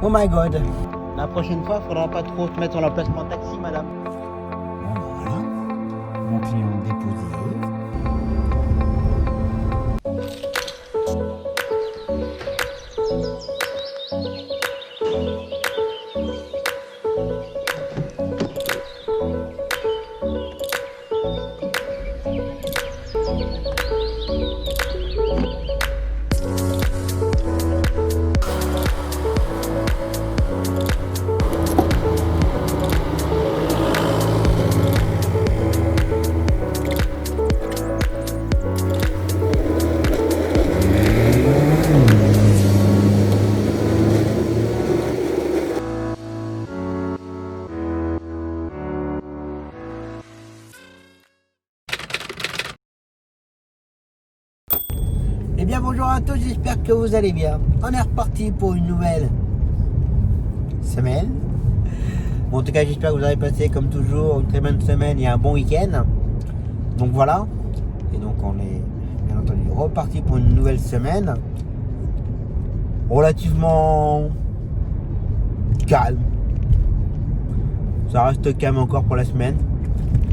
Oh my god. La prochaine fois, faudra pas trop te mettre sur l'emplacement taxi, madame. Bon, ben voilà. Mon client déposé. Eh bien bonjour à tous, j'espère que vous allez bien. On est reparti pour une nouvelle semaine. Bon, en tout cas, j'espère que vous avez passé comme toujours une très bonne semaine et un bon week-end. Donc voilà. Et donc on est bien entendu reparti pour une nouvelle semaine. Relativement calme. Ça reste calme encore pour la semaine.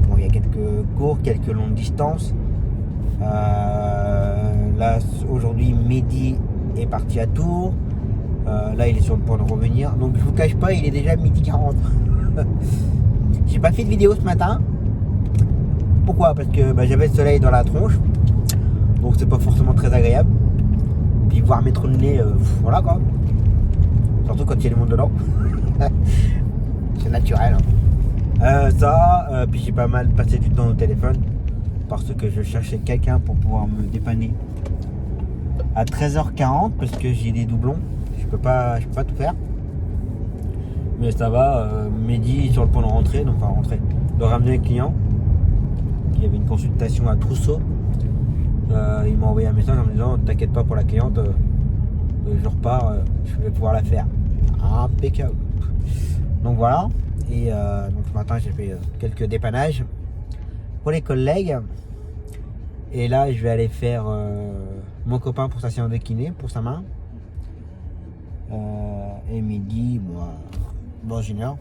Bon, il y a quelques cours, quelques longues distances. Là aujourd'hui Mehdi est parti à Tours, là il est sur le point de revenir, donc je vous cache pas, il est déjà 12h40. J'ai pas fait de vidéo ce matin. Pourquoi? Parce que j'avais le soleil dans la tronche, donc c'est pas forcément très agréable. Puis voir mes trous de nez, voilà quoi, surtout quand il y a du monde dedans. C'est naturel hein. Puis j'ai pas mal passé du temps au téléphone parce que je cherchais quelqu'un pour pouvoir me dépanner à 13h40 parce que j'ai des doublons, je peux pas tout faire, mais ça va. Mehdi est sur le point de rentrer, donc enfin rentrer, de ramener un client qui avait une consultation à Trousseau. Il m'a envoyé un message en me disant t'inquiète pas pour la cliente, je repars, je vais pouvoir la faire impeccable. Donc voilà. Et donc ce matin j'ai fait quelques dépannages pour les collègues. Et là, je vais aller faire mon copain pour sa séance de kiné, pour sa main. Et Mehdi, moi, dans une heure.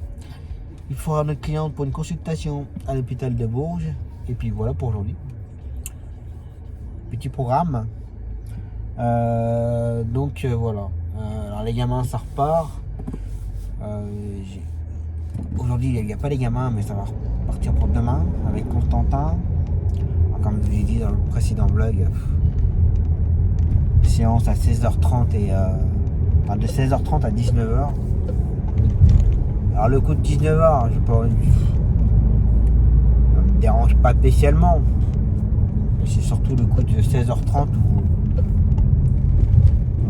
Il faudra notre cliente pour une consultation à l'hôpital de Bourges. Et puis voilà pour aujourd'hui. Petit programme. Donc voilà. Alors les gamins, ça repart. Aujourd'hui, il n'y a pas les gamins, mais ça va repartir pour demain avec Constantin. Comme je vous l'ai dit dans le précédent vlog, séance à 16h30 et de 16h30 à 19h. Alors le coup de 19h, ça me dérange pas spécialement. C'est surtout le coup de 16h30 où,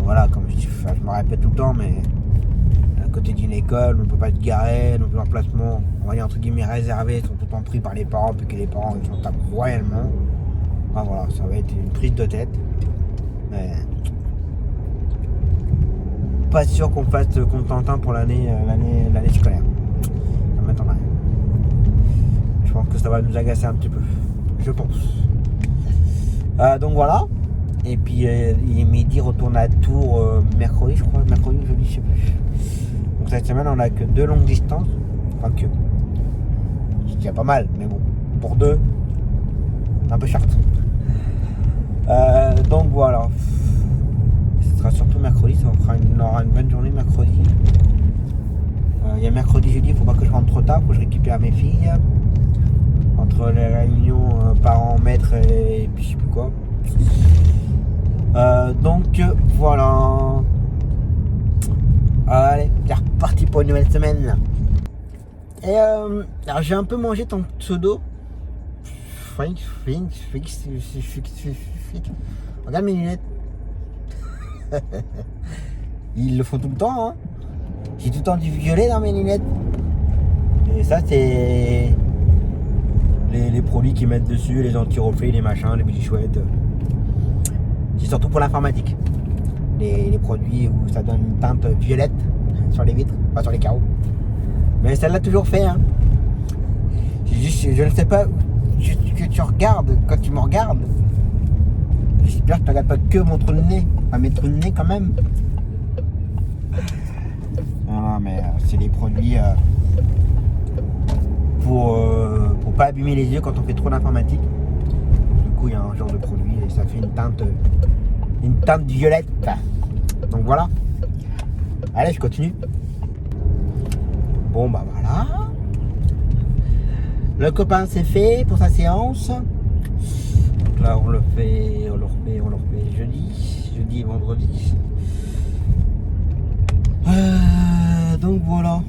voilà, comme je me répète tout le temps, mais à côté d'une école, on ne peut pas être garé, nos emplacements, on va dire entre guillemets réservés, sont tout le temps pris par les parents, puis que les parents ils s'en tapent royalement. Enfin voilà, ça va être une prise de tête. Mais pas sûr qu'on fasse Constantin pour l'année scolaire. Ça m'attendrait. Je pense que ça va nous agacer un petit peu. Je pense. Donc voilà. Et puis Mehdi retourne à Tours mercredi, je crois. Mercredi ou jeudi, je sais plus. Donc cette semaine, on a que 2 longues distances. Enfin que. C'est déjà pas mal, mais bon. Pour 2, un peu short. Donc voilà. Ce sera surtout mercredi, on aura une bonne journée mercredi. Il y a mercredi, jeudi, il ne faut pas que je rentre trop tard, il faut que je récupère mes filles. Entre les réunions parents, maîtres et puis je sais plus quoi. Donc voilà. Allez, c'est reparti pour une nouvelle semaine. Et alors j'ai un peu mangé ton pseudo. Regarde mes lunettes. Ils le font tout le temps hein. J'ai tout le temps du violet dans mes lunettes. Et ça c'est les produits qu'ils mettent dessus, les anti-reflets, les machins, les petits chouettes. C'est surtout pour l'informatique. Les produits où ça donne une teinte violette sur les vitres, pas sur les carreaux. Mais ça l'a toujours fait hein. Je ne sais pas que tu regardes quand tu me regardes. J'espère que tu ne regardes pas que mon trou de nez. Enfin mes trous de nez quand même. c'est des produits pour pas abîmer les yeux quand on fait trop d'informatique. Du coup, il y a un genre de produit et ça fait une teinte violette. Donc voilà. Allez, je continue. Bon bah voilà. Le copain c'est fait pour sa séance. Donc là on le refait jeudi et vendredi. Donc voilà.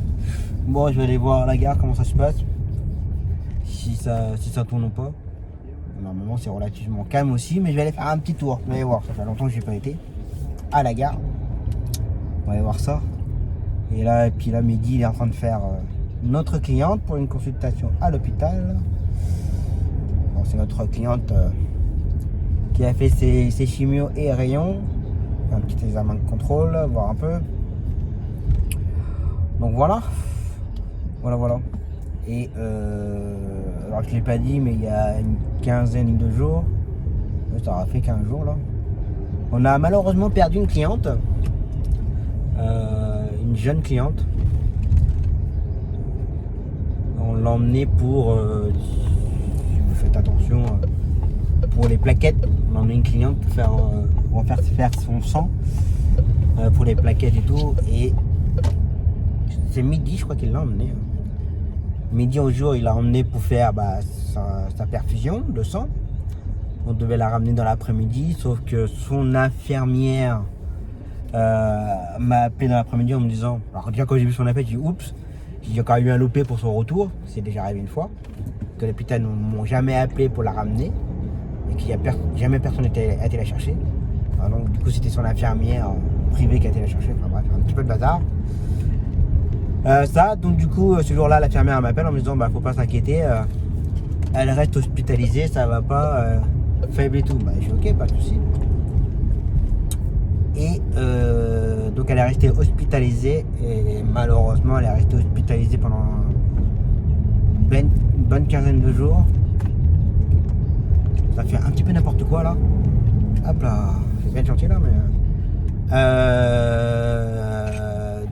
Bon, je vais aller voir à la gare comment ça se passe. Si ça tourne ou pas. Normalement c'est relativement calme aussi, mais je vais aller faire un petit tour. Vous allez voir, ça fait longtemps que j'ai pas été à la gare. On va aller voir ça. Et puis là, midi, il est en train de faire notre cliente pour une consultation à l'hôpital. Bon, c'est notre cliente qui a fait ses chimios et rayons. Un petit examen de contrôle, voir un peu. Donc voilà. Voilà. Et alors je ne l'ai pas dit, mais il y a une quinzaine de jours, ça aura fait 15 jours là, on a malheureusement perdu une cliente. Une jeune cliente. On l'a emmenée pour, si vous faites attention, pour les plaquettes. On a emmené une cliente pour faire son sang pour les plaquettes et tout. Et c'est midi, je crois qu'il l'a emmené. Midi au jour, il l'a emmené pour faire sa perfusion de sang. On devait la ramener dans l'après-midi, sauf que son infirmière m'a appelé dans l'après-midi en me disant, alors déjà quand j'ai vu son appel, j'ai dit oups, j'ai encore eu un loupé pour son retour, c'est déjà arrivé une fois, que l'hôpital ne m'ont jamais appelé pour la ramener et qu'il n'y a jamais personne a été la chercher. Alors, donc du coup c'était son infirmière privée qui a été la chercher, enfin bref, un petit peu de bazar. Donc du coup ce jour-là l'infirmière m'appelle en me disant faut pas s'inquiéter, elle reste hospitalisée, ça va pas, faible et tout. Je suis ok, pas de souci. Et donc elle est restée hospitalisée et malheureusement elle est restée hospitalisée pendant une bonne quinzaine de jours. Ça fait un petit peu n'importe quoi là. Hop là, c'est bien de chantier là mais...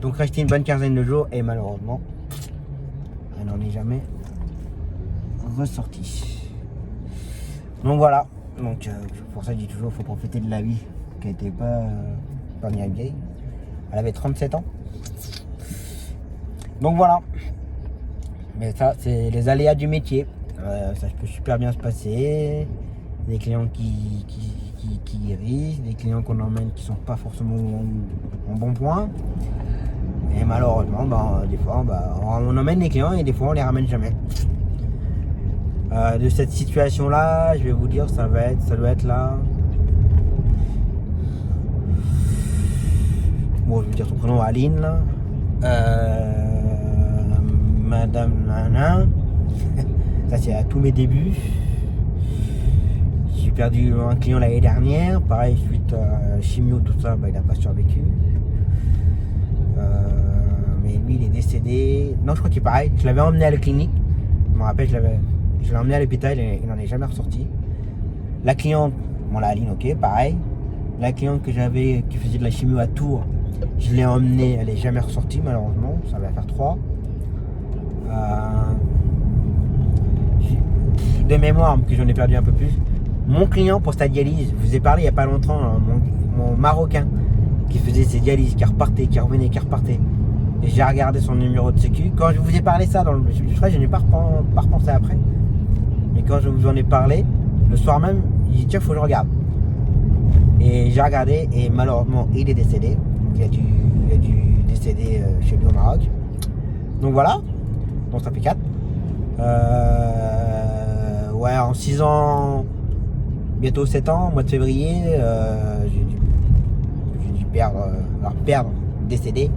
donc restée une bonne quinzaine de jours et malheureusement elle n'en est jamais ressortie. Donc voilà. Donc pour ça je dis toujours faut profiter de la vie qui n'était pas bien vieille. Elle avait 37 ans. Donc voilà. Mais ça c'est les aléas du métier. Ça peut super bien se passer. Des clients qui guérissent, des clients qu'on emmène qui sont pas forcément en bon point. Et malheureusement, des fois, on emmène les clients et des fois on les ramène jamais. De cette situation-là, je vais vous dire, ça doit être là. Bon, je vais dire son prénom, Aline. Là. Madame Nana. Ça, c'est à tous mes débuts. J'ai perdu un client l'année dernière. Pareil, suite à chimio, tout ça, il n'a pas survécu. Mais lui, il est décédé. Non, je crois qu'il est pareil. Je l'avais emmené à la clinique. Je me rappelle, je l'ai emmené à l'hôpital et il n'en est jamais ressorti. La cliente, la Aline, ok, pareil. La cliente que j'avais qui faisait de la chimio à Tours, je l'ai emmenée, elle n'est jamais ressortie malheureusement. Ça va faire 3. De mémoire, que j'en ai perdu un peu plus. Mon client pour sa dialyse, je vous ai parlé il n'y a pas longtemps, mon Marocain qui faisait ses dialyses, qui repartait, qui revenait, qui repartait. Et j'ai regardé son numéro de sécu. Quand je vous ai parlé ça, je crois que je n'ai pas repensé après. Mais quand je vous en ai parlé, le soir même, il dit tiens, faut que je regarde. Et j'ai regardé et malheureusement, il est décédé. Donc, il a dû décéder chez lui au Maroc. Donc voilà. Donc ça fait 4. Ouais, en 6 ans, bientôt 7 ans, au mois de février, j'ai dû perdre, décédé.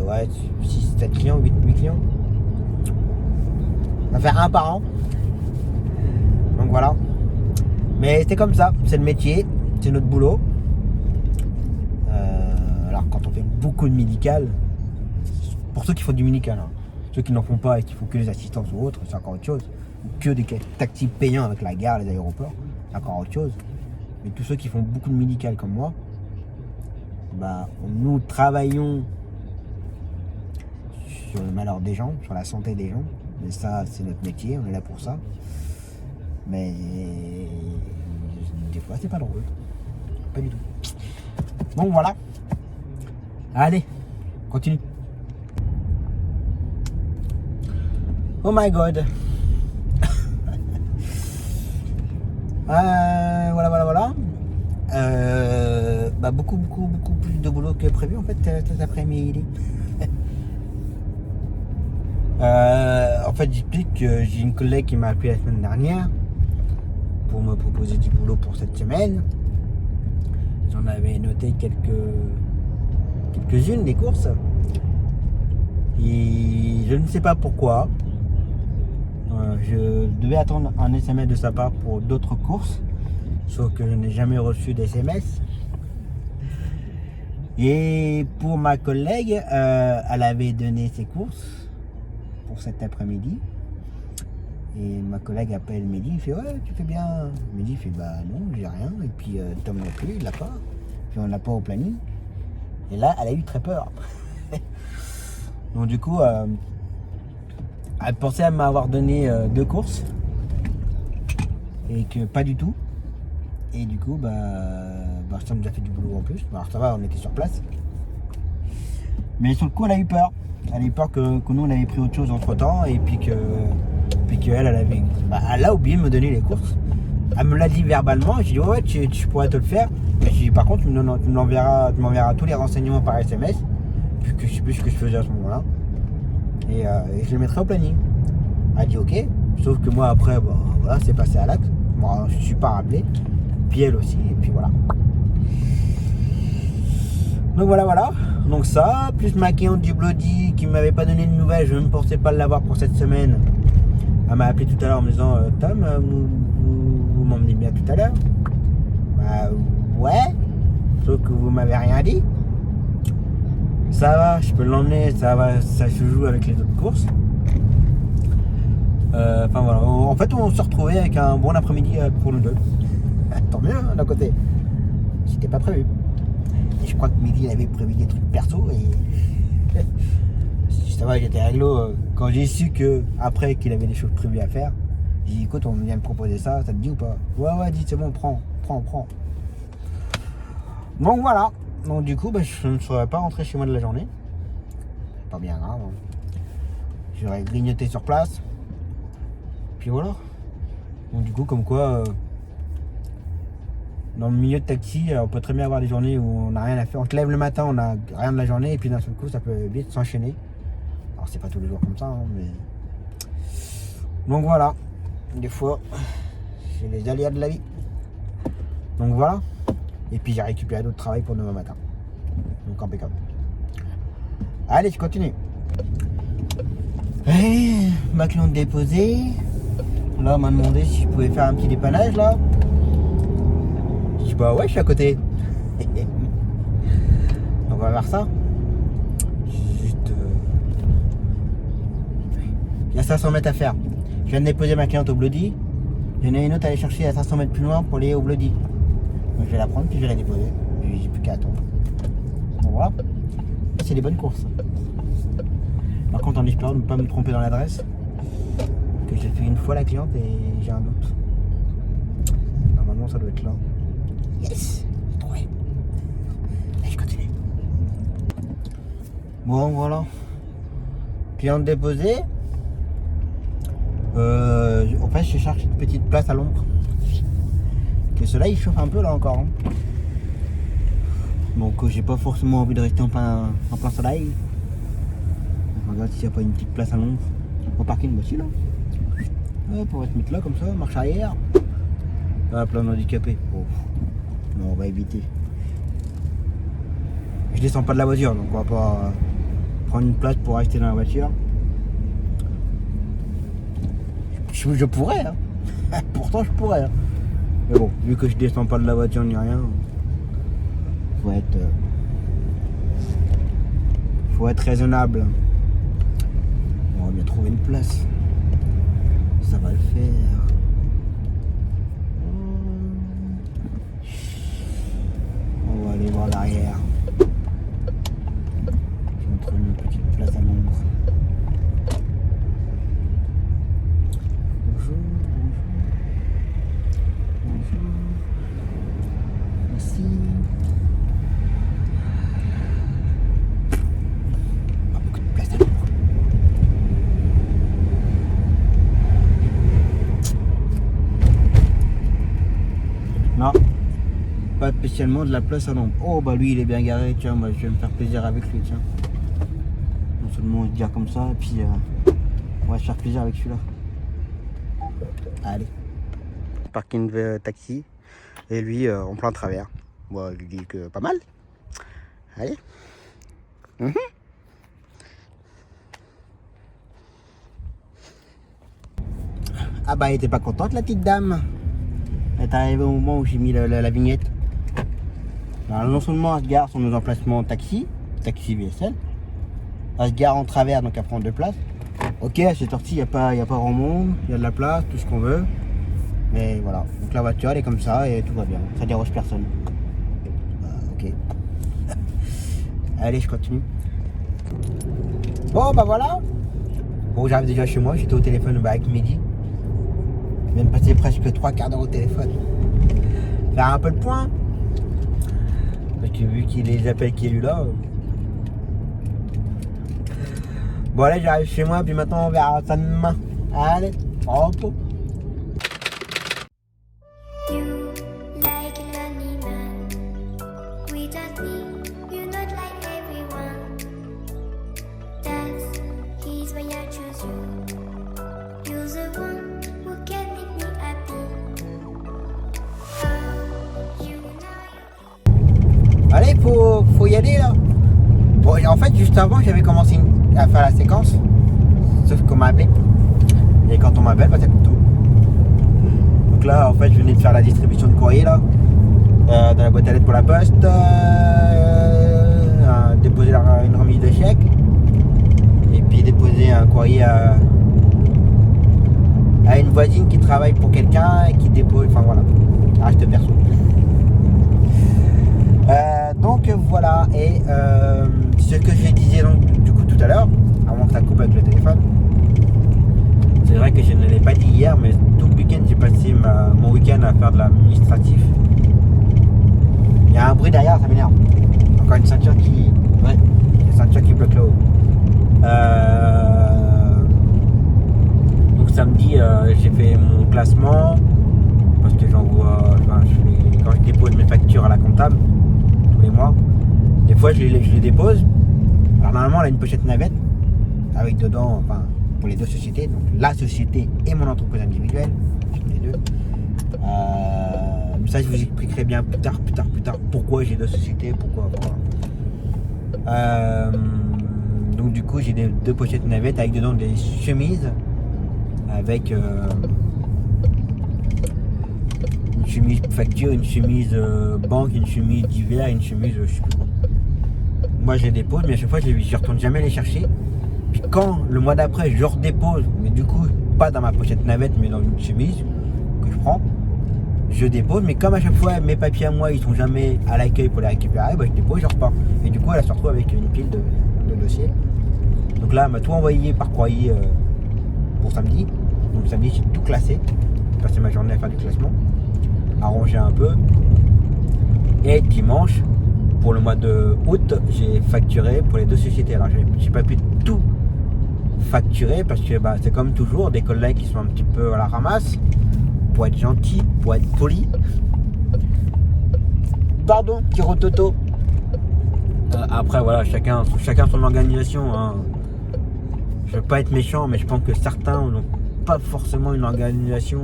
Ouais, 6, 7 clients, 8 clients. Ça va faire un par an. Donc voilà. Mais c'est comme ça, c'est le métier, c'est notre boulot. Alors quand on fait beaucoup de médical, pour ceux qui font du médical, hein, ceux qui n'en font pas et qui font que les assistances ou autres, c'est encore autre chose. Que des taxis payants avec la gare, les aéroports, c'est encore autre chose. Mais tous ceux qui font beaucoup de médical comme moi, nous travaillons sur le malheur des gens, sur la santé des gens. Mais ça, c'est notre métier, on est là pour ça. Mais des fois, c'est pas drôle. Pas du tout. Donc voilà. Allez, continue. Oh my god. Voilà. Beaucoup plus de boulot que prévu en fait cet après-midi. En fait, j'explique que j'ai une collègue qui m'a appelé la semaine dernière pour me proposer du boulot pour cette semaine. J'en avais noté quelques-unes des courses. Et je ne sais pas pourquoi. Je devais attendre un SMS de sa part pour d'autres courses. Sauf que je n'ai jamais reçu d'SMS. Et pour ma collègue, elle avait donné ses courses pour cet après-midi. Et ma collègue appelle Mehdi, il fait ouais, tu fais bien. Mehdi fait bah non, j'ai rien. Et puis Tom non plus, il l'a pas. Puis on l'a pas au planning. Et là, elle a eu très peur. Donc du coup, elle pensait à m'avoir donné 2 courses. Et que pas du tout. Et du coup, ça nous a fait du boulot en plus. Alors ça va, on était sur place. Mais sur le coup, elle a eu peur. Elle a eu peur que nous, on avait pris autre chose entre temps. Et puis qu'elle avait... elle a oublié de me donner les courses. Elle me l'a dit verbalement. J'ai dit, ouais, tu pourrais te le faire. Mais j'ai dit, par contre, tu m'enverras tous les renseignements par SMS. Vu que je sais plus ce que je faisais à ce moment-là. Et je les mettrai au planning. Elle a dit, ok. Sauf que moi, après, voilà, c'est passé à l'acte. Moi, je ne suis pas rappelé. Puis elle aussi, et puis voilà. Donc voilà. Donc ça, plus ma cliente du Bloody qui m'avait pas donné de nouvelles, je ne pensais pas l'avoir pour cette semaine. Elle m'a appelé tout à l'heure en me disant Tom, vous m'emmenez bien tout à l'heure. Ouais, sauf que vous m'avez rien dit. Ça va, je peux l'emmener, ça se joue avec les autres courses. Voilà, en fait on se retrouvait avec un bon après-midi pour nous deux. Tant mieux d'un côté. C'était pas prévu. Et je crois que Mehdi avait prévu des trucs perso et ça va, j'étais réglo. Quand j'ai su que après qu'il avait des choses prévues à faire, j'ai dit écoute, on vient me proposer ça, ça te dit ou pas? Ouais, dis c'est bon, prends. Donc voilà. Donc du coup je ne serais pas rentré chez moi de la journée. Pas bien grave. J'aurais grignoté sur place. Puis voilà. Donc du coup comme quoi dans le milieu de taxi, on peut très bien avoir des journées où on n'a rien à faire. On te lève le matin, on n'a rien de la journée, et puis d'un seul coup, ça peut vite s'enchaîner. Alors, c'est pas tous les jours comme ça, mais. Donc voilà. Des fois, c'est les aléas de la vie. Donc voilà. Et puis, j'ai récupéré d'autres travail pour demain matin. Donc, impeccable. Allez, je continue. Et ma cliente déposée. Là, on m'a demandé si je pouvais faire un petit dépannage, là. Bah ouais, je suis à côté. On va voir ça. Juste. Il y a 500 mètres à faire. Je viens de déposer ma cliente au Bloody. J'en ai une autre à aller chercher à 500 mètres plus loin pour aller au Bloody. Donc je vais la prendre puis je vais la déposer. Puis j'ai plus qu'à attendre. Bon voilà. C'est des bonnes courses. Par contre, en espérant de ne pas me tromper dans l'adresse. Que j'ai fait une fois la cliente et j'ai un doute. Normalement, ça doit être là. Yes, j'ai trouvé. Allez, je continue. Bon, voilà. Cliente déposée. En fait, je cherche une petite place à l'ombre. Que cela, il chauffe un peu là encore. Hein. Donc, j'ai pas forcément envie de rester en plein soleil. On regarde s'il n'y a pas une petite place à l'ombre. Au parking, aussi là. Ouais, pour se mettre là comme ça, marche arrière. Ah, plein d'handicapés. Oh. Non, on va éviter. Je descends pas de la voiture, donc on va pas prendre une place pour rester dans la voiture. Je pourrais, hein. Pourtant je pourrais. Hein. Mais bon, vu que je descends pas de la voiture ni rien, faut être raisonnable. On va bien trouver une place. Ça va le faire. On va aller voir l'arrière. Je vais me trouver une petite place à l'ombre. spécialement de la place à l'ombre. Oh bah lui il est bien garé, tiens, moi je vais me faire plaisir avec lui, tiens. Non seulement on se gare comme ça, et puis on va se faire plaisir avec celui-là. Allez. Parking taxi, et lui en plein travers. Bon, je lui dis que pas mal. Allez. Ah bah elle était pas contente la petite dame. Elle est arrivée au moment où j'ai mis la vignette. Alors non seulement elle se gare sur nos emplacements taxi VSL, elle se gare en travers donc elle prend 2 places. Ok, à cette heure-ci il n'y a pas grand monde, il y a de la place, tout ce qu'on veut. Mais voilà, donc la voiture elle est comme ça et tout va bien, ça dérange personne. Ok. Allez, je continue. Bon bah voilà. Bon, j'arrive déjà chez moi, j'étais au téléphone avec Mehdi. Je viens de passer presque 3 quarts d'heure au téléphone. Faire un peu le point. Parce que vu qu'il les appels qu'il y a eu là. Bon allez, j'arrive chez moi, puis maintenant on verra ça demain. Allez, repos. Allez, faut y aller là. Bon, en fait, juste avant, j'avais commencé à faire la séquence. Sauf qu'on m'a appelé. Et quand on m'appelle, bah, ça coûte tout. Donc là, en fait, je venais de faire la distribution de courrier là. Dans la boîte à lettres pour la poste. Déposer une remise de chèque. Et puis déposer un courrier à une voisine qui travaille pour quelqu'un et qui dépose. Enfin voilà. Reste perso. Donc voilà, et ce que je disais donc, du coup tout à l'heure, avant que ça coupe avec le téléphone, c'est vrai que je ne l'ai pas dit hier, mais tout le week-end j'ai passé mon week-end à faire de l'administratif. Il y a un bruit derrière, ça m'énerve. Encore une ceinture qui... Ouais, une ceinture qui bloque le haut. Donc samedi, j'ai fait mon classement, parce que j'envoie... Enfin, quand je dépose mes factures à la comptable, les mois. Des fois je les dépose. Alors normalement elle a une pochette navette avec dedans, enfin pour les 2 sociétés, donc la société et mon entreprise individuelle, les 2. Ça je vous expliquerai bien plus tard pourquoi j'ai 2 sociétés, pourquoi. Donc du coup j'ai 2 pochettes navettes avec dedans des chemises avec une chemise facture, une chemise banque, une chemise d'hiver, une chemise je sais plus quoi. Moi je les dépose, mais à chaque fois je retourne jamais les chercher. Puis quand le mois d'après je redépose, mais du coup pas dans ma pochette navette mais dans une chemise que je prends, je dépose, mais comme à chaque fois mes papiers à moi ils sont jamais à l'accueil pour les récupérer, bah, je dépose et je repars. Et du coup elle se retrouve avec une pile de dossiers. Donc là elle m'a tout envoyé par courrier pour samedi. Donc samedi j'ai tout classé. J'ai passé ma journée à faire du classement, arranger un peu. Et dimanche, pour le mois de août, j'ai facturé pour les 2 sociétés. Alors j'ai pas pu tout facturer parce que bah, c'est comme toujours des collègues qui sont un petit peu à la ramasse, pour être gentil, pour être poli. Pardon, petit rototo. Après voilà, chacun son organisation. Hein. Je veux pas être méchant, mais je pense que certains n'ont pas forcément une organisation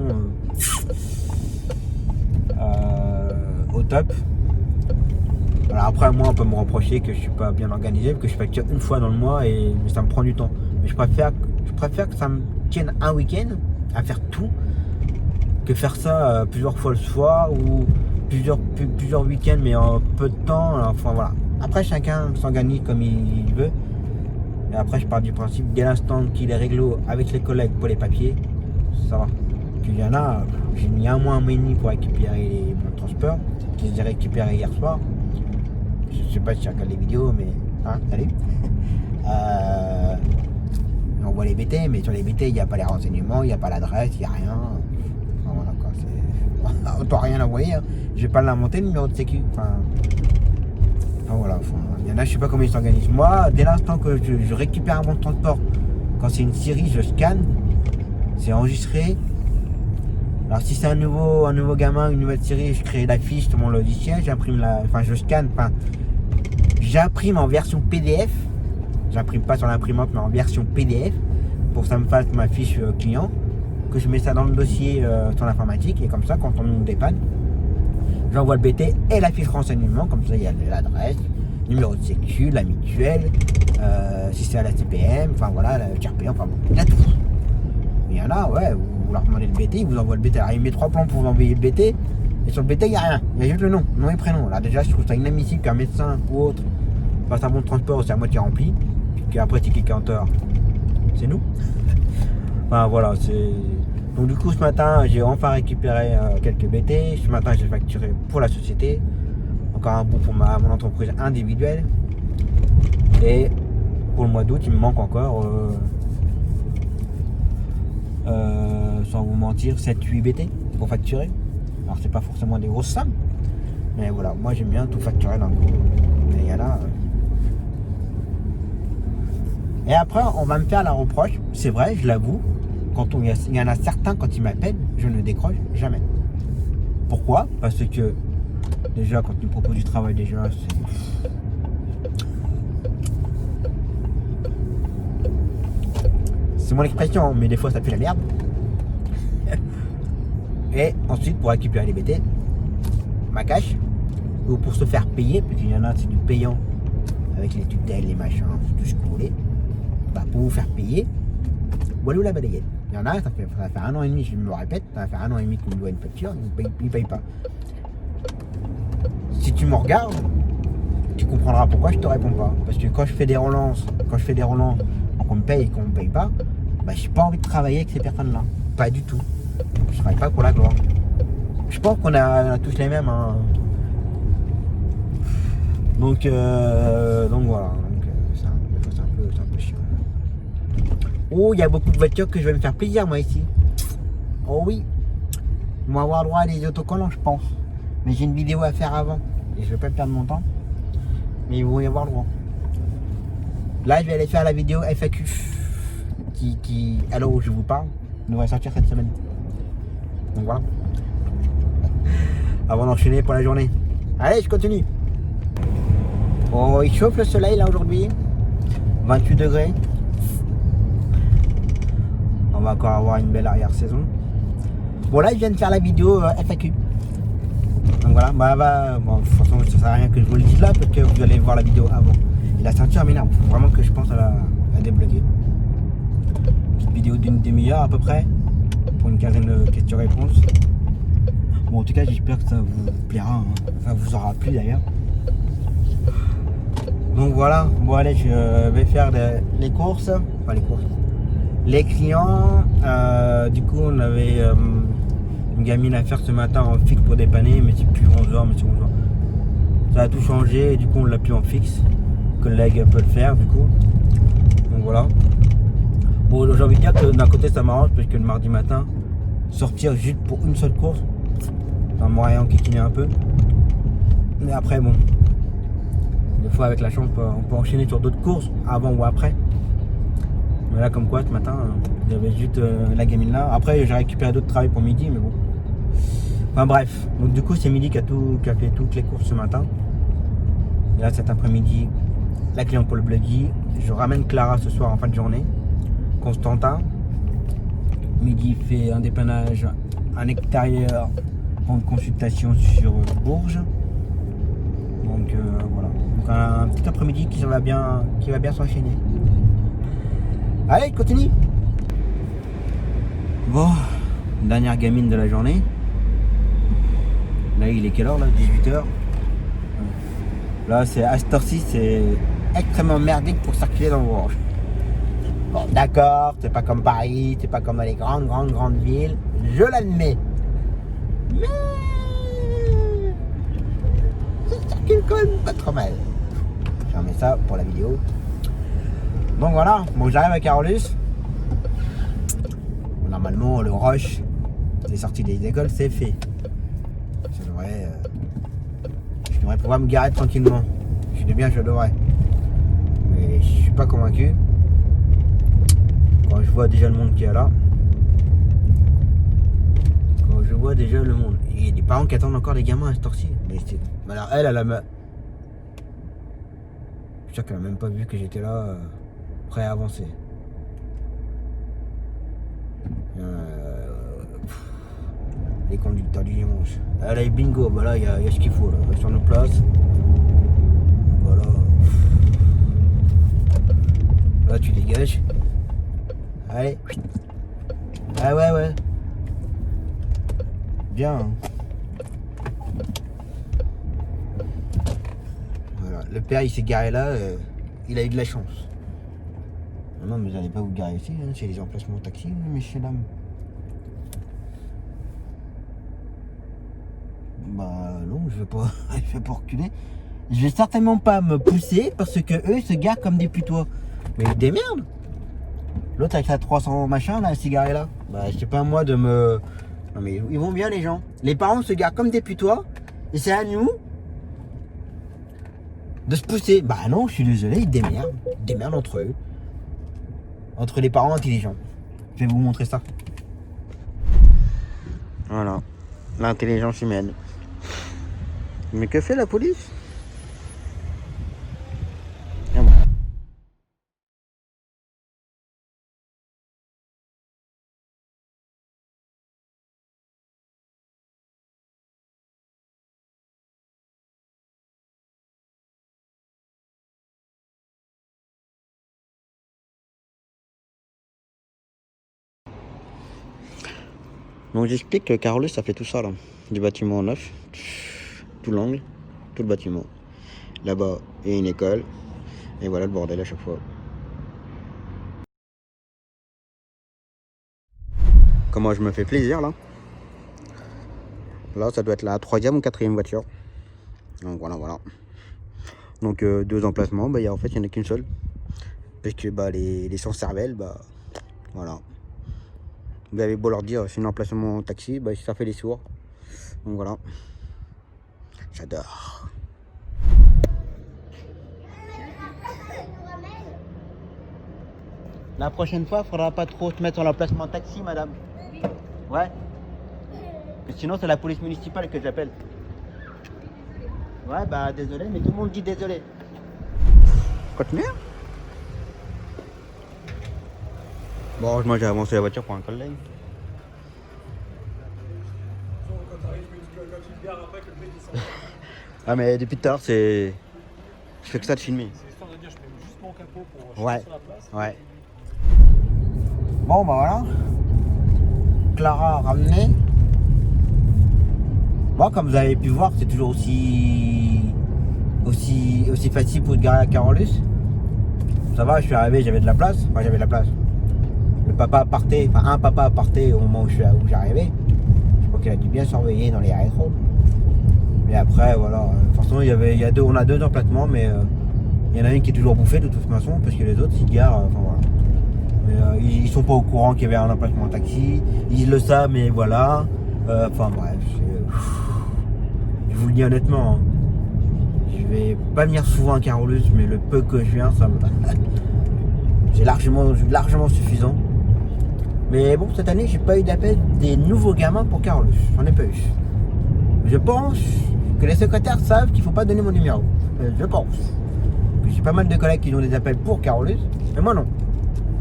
au top. Alors après moi on peut me reprocher que je suis pas bien organisé, que je facture une fois dans le mois mais ça me prend du temps. Mais je préfère que ça me tienne un week-end à faire tout que faire ça plusieurs fois le soir ou plusieurs week-ends mais en peu de temps. Enfin voilà. Après chacun s'organise comme il veut. Et après je pars du principe dès l'instant qu'il est réglo avec les collègues pour les papiers, ça va. Qu'il y en a, j'ai mis un mois et demi pour récupérer mon transport, que j'ai récupéré hier soir. Je sais pas si tu regardes les vidéos, mais hein, salut. On voit les BT, mais sur les BT il n'y a pas les renseignements, il n'y a pas l'adresse, il n'y a rien. Enfin, voilà quoi, c'est... on peut rien envoyer, hein. Je vais pas l'inventer le numéro de sécu. Enfin voilà, il y en a, je sais pas comment ils s'organisent. Moi, dès l'instant que je récupère mon transport, quand c'est une série, je scanne, c'est enregistré. Alors si c'est un nouveau gamin, une nouvelle série, je crée la fiche sur mon logiciel, je scanne, j'imprime en version PDF. J'imprime pas sur l'imprimante mais en version PDF pour que ça me fasse ma fiche client, que je mets ça dans le dossier sur l'informatique et comme ça quand on nous dépanne, j'envoie le BT et la fiche renseignement, comme ça il y a l'adresse, numéro de sécu, la mutuelle, si c'est à la CPM, enfin voilà, la TRP, enfin bon, il y a tout. Il y en a, ouais, vous leur demandez le BT, ils vous envoient le BT. Alors il met 3 plans pour vous envoyer le BT, et sur le BT il n'y a rien, il y a juste le nom et prénom. Là déjà je trouve ça inadmissible qu'un médecin ou autre fasse un bon de transport, c'est à moitié rempli, puis qu'après tu cliques Enter, c'est nous. Enfin voilà, c'est... Donc du coup ce matin j'ai enfin récupéré quelques BT, ce matin j'ai facturé pour la société, encore un bout pour mon entreprise individuelle, et pour le mois d'août il me manque encore, sans vous mentir, 7-8 BT pour facturer. Alors c'est pas forcément des grosses sommes, mais voilà, moi j'aime bien tout facturer d'un coup, mais il y en a... Et après on va me faire la reproche, c'est vrai, je l'avoue, il y en a certains, quand ils m'appellent, je ne décroche jamais. Pourquoi? Parce que déjà quand tu me proposes du travail, déjà c'est mon expression, mais des fois ça pue la merde. Et ensuite pour récupérer les BT, ma cash, ou pour se faire payer, parce qu'il y en a c'est du payant avec les tutelles, les machins, tout ce que vous voulez, pour vous faire payer, voilà la balayette. Il y en a, ça fait 1 an et demi, je me répète, ça fait 1 an et demi qu'on me doit une facture, il ne paye pas. Si tu me regardes, tu comprendras pourquoi je te réponds pas. Parce que quand je fais des relances, qu'on me paye et qu'on me paye pas, j'ai pas envie de travailler avec ces personnes-là. Pas du tout. Je travaille pas pour la gloire. Je pense qu'on a tous les mêmes. Hein. Donc voilà. C'est un peu chiant. Oh, il y a beaucoup de voitures que je vais me faire plaisir moi ici. Oh oui. Ils vont avoir droit à des autocollants, je pense. Mais j'ai une vidéo à faire avant. Et je vais pas perdre mon temps. Mais ils vont y avoir droit. Là, je vais aller faire la vidéo FAQ. Qui à l'heure où je vous parle, devrait sortir cette semaine. Donc voilà. Avant d'enchaîner pour la journée. Allez, je continue. Oh, il chauffe le soleil là aujourd'hui. 28 degrés. On va encore avoir une belle arrière-saison. Bon là, je viens de faire la vidéo FAQ. Donc voilà, bon, de toute façon, ça sert à rien que je vous le dise là, parce que vous allez voir la vidéo avant. Et la ceinture m'énerve, faut vraiment que je pense à la débloquer. Petite vidéo d'une demi-heure à peu près, pour une quinzaine de questions-réponses. Bon, en tout cas, j'espère que ça vous plaira, hein. Ça vous aura plu d'ailleurs. Donc voilà, bon allez, je vais faire les courses, les clients. Du coup, on avait une gamine à faire ce matin en fixe pour dépanner, mais c'est plus 11h, mais c'est 11h. Ça a tout changé et du coup on l'a plus en fixe. Le collègue peut le faire du coup. Donc voilà. Bon, j'ai envie de dire que d'un côté ça m'arrange parce que le mardi matin, sortir juste pour une seule course, c'est un moyen enquiquiner un peu. Mais après bon, des fois avec la chance on peut enchaîner sur d'autres courses avant ou après. Mais là comme quoi ce matin, j'avais juste la gamine là. Après j'ai récupéré d'autres travails pour midi, mais bon. Enfin bref, donc du coup c'est midi qui a fait toutes les courses ce matin. Et là cet après-midi, la cliente pour le bloody. Je ramène Clara ce soir en fin de journée. Constantin. Midi fait un dépannage en extérieur en consultation sur Bourges. Donc voilà. Donc un petit après-midi qui va bien s'enchaîner. Allez, continue. Bon, dernière gamine de la journée. Là, il est quelle heure là? 18h. Là, c'est à cette heure-ci, c'est extrêmement merdique pour circuler dans Bourges. Bon, d'accord, c'est pas comme Paris, c'est pas comme dans les grandes villes, je l'admets. Mais ça circule quand même pas trop mal. Je remets ça pour la vidéo. Donc voilà, bon, j'arrive à Carolus. Bon, normalement, le rush des sorties des écoles, c'est fait. Je devrais pouvoir me garer tranquillement. Je dis bien, je devrais. Mais je suis pas convaincu. Quand je vois déjà le monde qui est là. Quand je vois déjà le monde. Il y a des parents qui attendent encore les gamins à cette heure-ci. Mais alors elle a... Je suis sûr qu'elle a même pas vu que j'étais là, prêt à avancer. Les conducteurs du dimanche. Allez, bingo, voilà, il y a ce qu'il faut là. On va sur nos places. Voilà. Là, tu dégages. Allez. Ah ouais. Bien. Voilà. Le père, il s'est garé là. Il a eu de la chance. Non, mais vous n'allez pas vous garer ici. Hein. C'est les emplacements taxi, messieurs, dames. Bah non, je vais pas reculer. Je vais certainement pas me pousser parce que eux se garent comme des putois. Mais des merdes. L'autre avec sa 300 machin là, cigarette là. Bah c'est pas à moi de me... Non mais ils vont bien les gens. Les parents se garent comme des putois. Et c'est à nous de se pousser. Bah non, je suis désolé, ils démerdent. Ils démerdent entre eux. Entre les parents intelligents. Je vais vous montrer ça. Voilà. L'intelligence humaine. Mais que fait la police? Ah bon. Donc j'explique que Carolus ça fait tout ça là. Du bâtiment neuf, tout l'angle, tout le bâtiment. Là-bas, il y a une école. Et voilà le bordel à chaque fois. Comment je me fais plaisir là. Là ça doit être la 3e ou 4e voiture. Donc voilà. Donc 2 emplacements, bah, en fait il n'y en a qu'une seule. Parce que bah, les sans-cervelles, bah voilà. Vous avez beau leur dire c'est un emplacement taxi, bah, ça fait des sourds. Donc voilà. J'adore. La prochaine fois, faudra pas trop se mettre sur l'emplacement taxi, madame. Ouais. Sinon, c'est la police municipale que j'appelle. Ouais, bah désolé, mais tout le monde dit désolé. Continue. Bon, moi j'ai avancé la voiture pour un collègue. Ah, mais depuis tout à l'heure, c'est. Je fais que ça de filmer. C'est histoire de dire, je mets juste mon capot pour Ouais. sur la place. Ouais. Bon, bah voilà. Clara a ramené. Bon, comme vous avez pu voir, c'est toujours aussi facile pour se garer à Carolus. Ça va, je suis arrivé, j'avais de la place. Enfin, j'avais de la place. Le papa partait, enfin un papa partait au moment où j'arrivais. Je crois qu'il a dû bien surveiller dans les rétros. Mais après, voilà. Forcément, on a 2 emplacements, mais il y en a un qui est toujours bouffé de toute façon, parce que les autres s'y garent. Enfin voilà. Mais ils sont pas au courant qu'il y avait un emplacement taxi. Ils le savent, mais voilà. Enfin bref. Je vous le dis honnêtement. Hein. Je vais pas venir souvent à Carolus, mais le peu que je viens, ça me. C'est largement suffisant. Mais bon, cette année, j'ai pas eu d'appel des nouveaux gamins pour Carolus. J'en ai pas eu. Je pense que les secrétaires savent qu'il faut pas donner mon numéro. Je pense. J'ai pas mal de collègues qui ont des appels pour Carolus, mais moi non.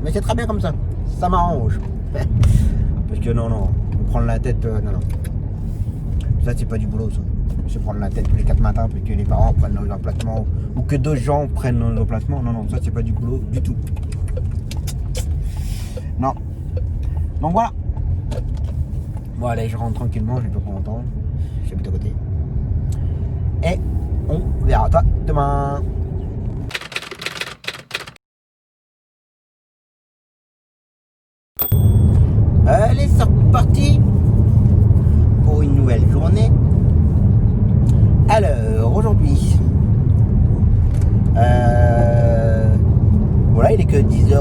Mais c'est très bien comme ça. Ça m'arrange. Parce que non, me prendre la tête, non. Ça, c'est pas du boulot, ça. Se prendre la tête tous les 4 matins pour que les parents prennent nos emplacements ou que d'autres gens prennent nos emplacements. Non, ça, c'est pas du boulot du tout. Non. Donc voilà. Bon, allez, je rentre tranquillement, je vais pas trop longtemps. J'habite à côté. Et on verra toi demain. Allez, c'est reparti pour une nouvelle journée. Alors, aujourd'hui, voilà, il est que 10h,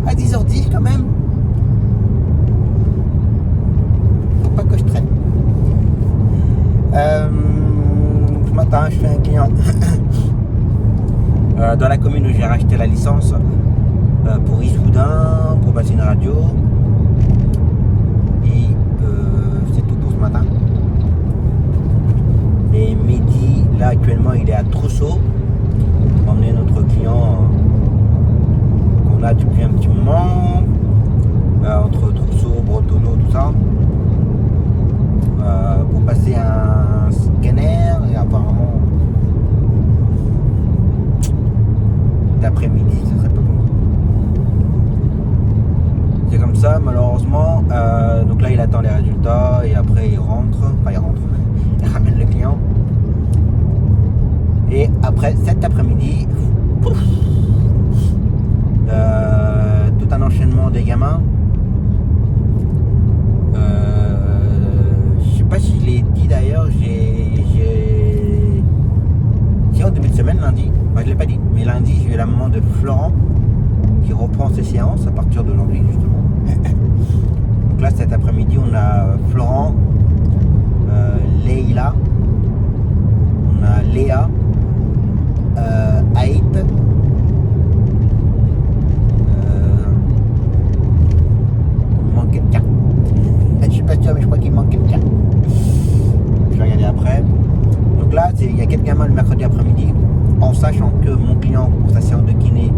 à 10h10 quand même. Faut pas que je traîne. Ce matin, je fais un client dans la commune où j'ai racheté la licence pour Issoudun, pour passer une radio. Et c'est tout pour ce matin. Et Mehdi, là actuellement, il est à Trousseau. On va emmener notre client qu'on a depuis un petit moment, entre Trousseau, Bretonneau, tout ça, pour passer un scanner. Et apparemment, d'après-midi, ça serait pas bon. C'est comme ça, malheureusement. Donc là, il attend les résultats et après, il rentre. Enfin, il ramène le client. Et après, cet après-midi, tout un enchaînement des gamins. Je sais pas si je l'ai dit d'ailleurs, j'ai en début de semaine, lundi, enfin je l'ai pas dit, mais lundi j'ai eu la maman de Florent qui reprend ses séances à partir d'aujourd'hui justement. Donc là cet après-midi on a Florent, Leïla, on a Léa, Aït, il manque quelqu'un. Je suis pas sûr mais je crois qu'il manque quelqu'un. Je vais regarder après. Donc là il y a 4 gamins le mercredi après-midi, en sachant que mon client pour sa séance de kiné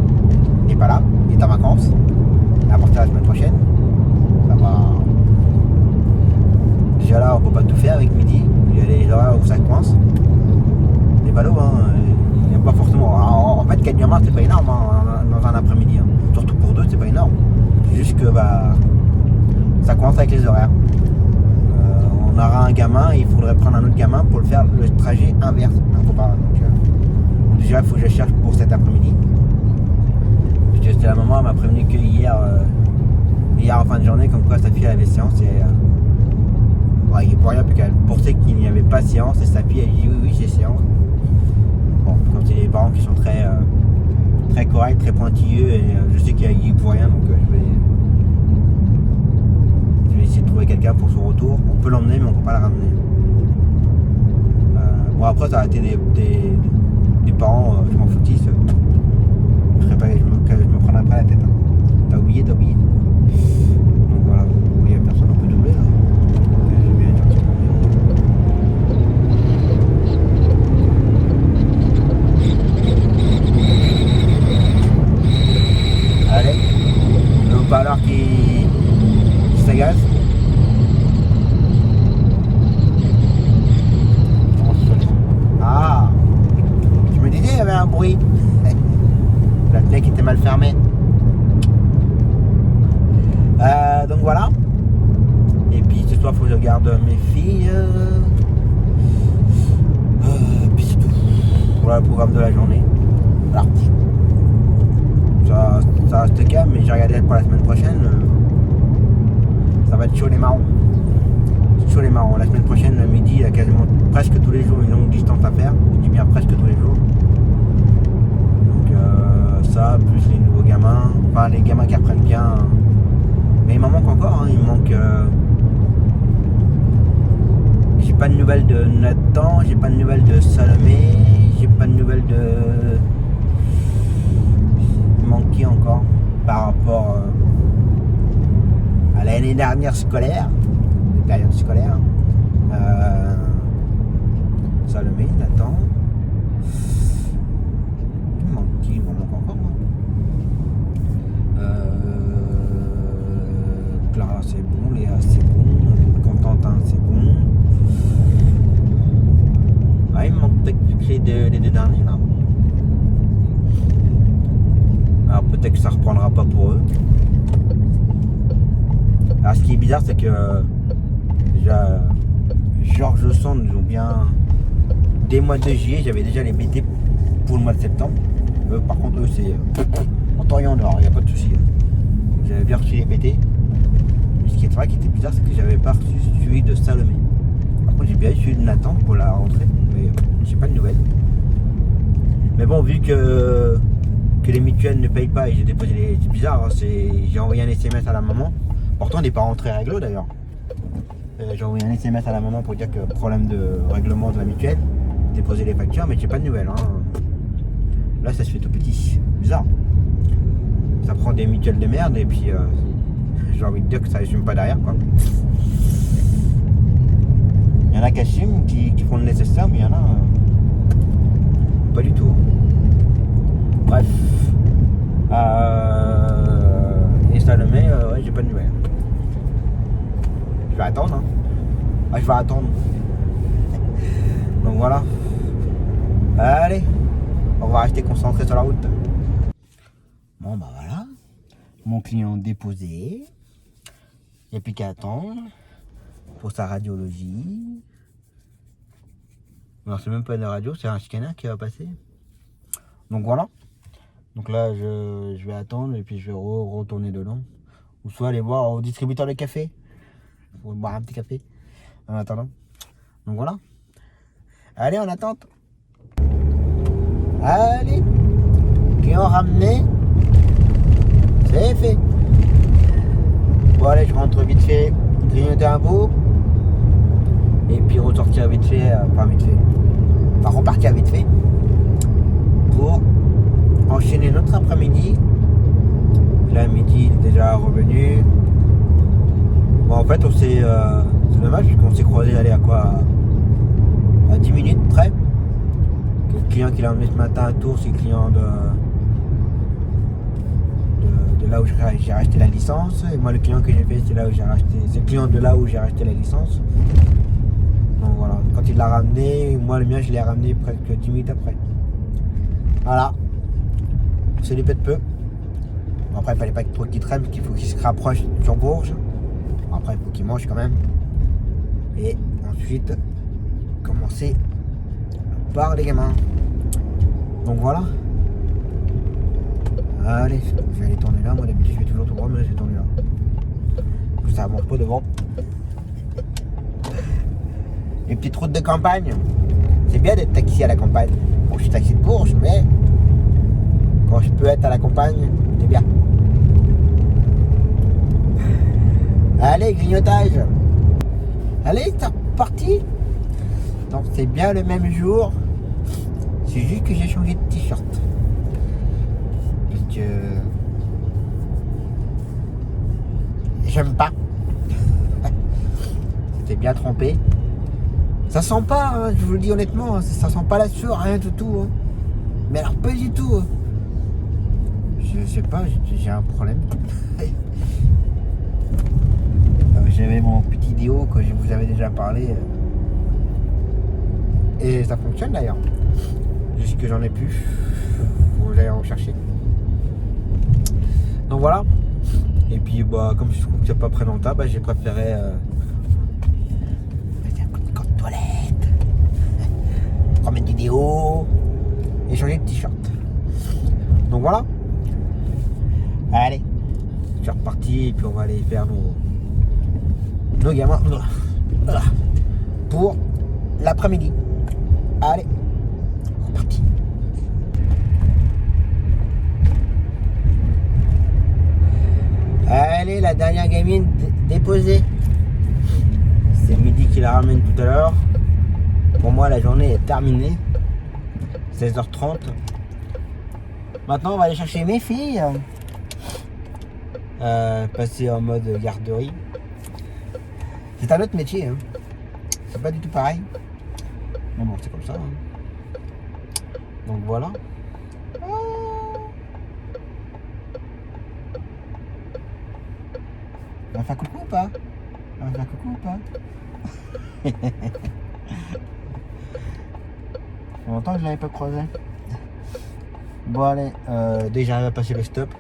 n'est pas là, il est en vacances. À partir de la semaine prochaine, ça va. Déjà là on peut pas tout faire avec Mehdi, il y a les horaires où ça coince. Les ballots, il n'y a pas forcément. Alors, en fait 4 gamins c'est pas énorme dans un après-midi. Surtout pour 2 c'est pas énorme. C'est juste que ça coince avec les horaires. On aura un gamin et il faudrait prendre un autre gamin pour le faire le trajet inverse. Donc déjà il faut que je cherche pour cet après-midi. Parce que la maman m'a prévenu que hier en fin de journée comme quoi sa fille avait séance et il est pour rien parce qu'elle pensait qu'il n'y avait pas séance et sa fille elle dit oui j'ai séance. Bon, comme c'est des parents qui sont très corrects, très pointilleux et je sais qu'il y est pour rien donc je vais essayer de trouver quelqu'un pour son retour. On peut l'emmener mais on ne peut pas la ramener. Bon après ça a été des parents, je m'en foutisse. Je me prendrai pas la tête. T'as oublié. Donc voilà, il n'y a personne, on peut doubler là. J'ai bien été un petit peu. Allez, le haut-parleur qui s'agace. Ah, je me disais il y avait un bruit. La fenêtre était mal fermée. Donc voilà. Et puis ce soir il faut que je garde mes filles. Puis c'est tout. Voilà le programme de la journée. Alors, ça reste calme, mais j'ai regardé pour la semaine prochaine. Ça va être chaud les marrons. Chaud les marrons. La semaine prochaine, le midi, il y a quasiment presque tous les jours une longue distance à faire. Je dis bien presque tous les jours. Donc ça, plus les nouveaux gamins. Enfin les gamins qui apprennent bien. Mais il m'en manque encore, il me manque. J'ai pas de nouvelles de Nathan, j'ai pas de nouvelles de Salomé, j'ai pas de nouvelles de. Il manque qui encore par rapport à l'année dernière scolaire, période scolaire. Salomé, Nathan. Il m'en manque encore. Clara c'est bon, Léa c'est bon, Constantin c'est bon. Il me manque peut-être les deux derniers là. Alors peut-être que ça reprendra pas pour eux. Alors ce qui est bizarre c'est que déjà Georges Sand nous ont bien. Dès le mois de juillet j'avais déjà les BT pour le mois de septembre. Par contre eux c'est en temps et en heure, il n'y a pas de souci. J'avais bien reçu les BT. Mais ce qui est vrai qui était bizarre c'est que j'avais pas reçu celui de Salomé. Par contre j'ai bien eu celui de Nathan pour la rentrée. Mais j'ai pas de nouvelles. Mais bon vu que les mutuelles ne payent pas et j'ai déposé les. C'est bizarre, j'ai envoyé un SMS à la maman. Pourtant des parents très réglo d'ailleurs. J'ai envoyé un SMS à la maman pour dire que problème de règlement de la mutuelle, déposer les factures, mais j'ai pas de nouvelles. Là ça se fait tout petit. Bizarre. Ça prend des mutuelles de merde et puis j'ai envie de dire que ça résume pas derrière quoi. Il y en a qui assument, qui font le nécessaire, mais il y en a pas du tout. Bref. Et ça le met, ouais, j'ai pas de nouvelles. Je vais attendre. Hein. Ah, je vais attendre. Donc voilà. Allez, on va rester concentré sur la route. Bon bah voilà. Mon client déposé. Il n'y a plus qu'à attendre pour sa radiologie. Alors c'est même pas une radio, c'est un scanner qui va passer. Donc voilà. Donc là je vais attendre et puis je vais retourner dedans. Ou soit aller voir au distributeur de café. Pour boire un petit café en attendant. Donc voilà. Allez, en attente. Allez. Client ramené. C'est fait. Bon allez, je rentre vite fait, grignoter un bout. Et puis ressortir vite fait, enfin vite fait. Enfin repartir vite fait. Pour enchaîner notre après-midi. Là midi il est déjà revenu. Bon en fait on s'est. C'est dommage puisqu'on s'est croisé aller à quoi, à 10 minutes près. Le client qui l'a emmené ce matin à Tours, c'est le client de là où j'ai racheté la licence. Et moi le client que j'ai fait c'est là où j'ai racheté. C'est le client de là où j'ai racheté la licence. Donc voilà. Quand il l'a ramené, moi le mien je l'ai ramené presque 10 minutes après. Voilà. C'est du peu de peu. Bon, après il fallait pas trop qu'il traîne, parce qu'il faut qu'il se rapproche sur Bourges. Après il faut qu'il mange quand même. Et ensuite commencer par les gamins. Donc voilà. Allez, je vais aller tourner là. Moi d'habitude je vais toujours tout droit, mais là je vais tourner là. Ça avance pas devant. Les petites routes de campagne. C'est bien d'être taxi à la campagne. Bon, je suis taxi de Bourges, mais quand je peux être à la campagne, c'est bien. Allez, grignotage. Allez, c'est reparti. Donc c'est bien le même jour. C'est juste que j'ai changé de t-shirt. Parce que j'aime pas. C'était bien trempé. Ça sent pas, hein, je vous le dis honnêtement, ça sent pas la sueur, rien du tout. Hein. Mais alors pas du tout. Hein. Je sais pas, j'ai un problème. J'avais mon petit déo que je vous avais déjà parlé. Et ça fonctionne d'ailleurs. Juste que j'en ai plus. Faut que j'aille en chercher. Donc voilà. Et puis bah comme je trouve que c'est pas près dans le tas, bah, j'ai préféré faire un coup de toilette, remettre du déo et changer de t-shirt. Donc voilà. Allez. Je suis reparti et puis on va aller faire nos gamins pour l'après-midi. Allez, reparti. Allez, la dernière gamine déposée. C'est midi qui la ramène tout à l'heure. Pour moi, la journée est terminée. 16h30. Maintenant, on va aller chercher mes filles. Passer en mode garderie. C'est un autre métier. Hein. C'est pas du tout pareil. Mais bon, c'est comme ça. Hein. Donc voilà. On va faire coucou ou pas? On va faire coucou ou pas? Ça fait longtemps que je l'avais pas croisé. Bon allez, dès que j'arrive à passer le stop,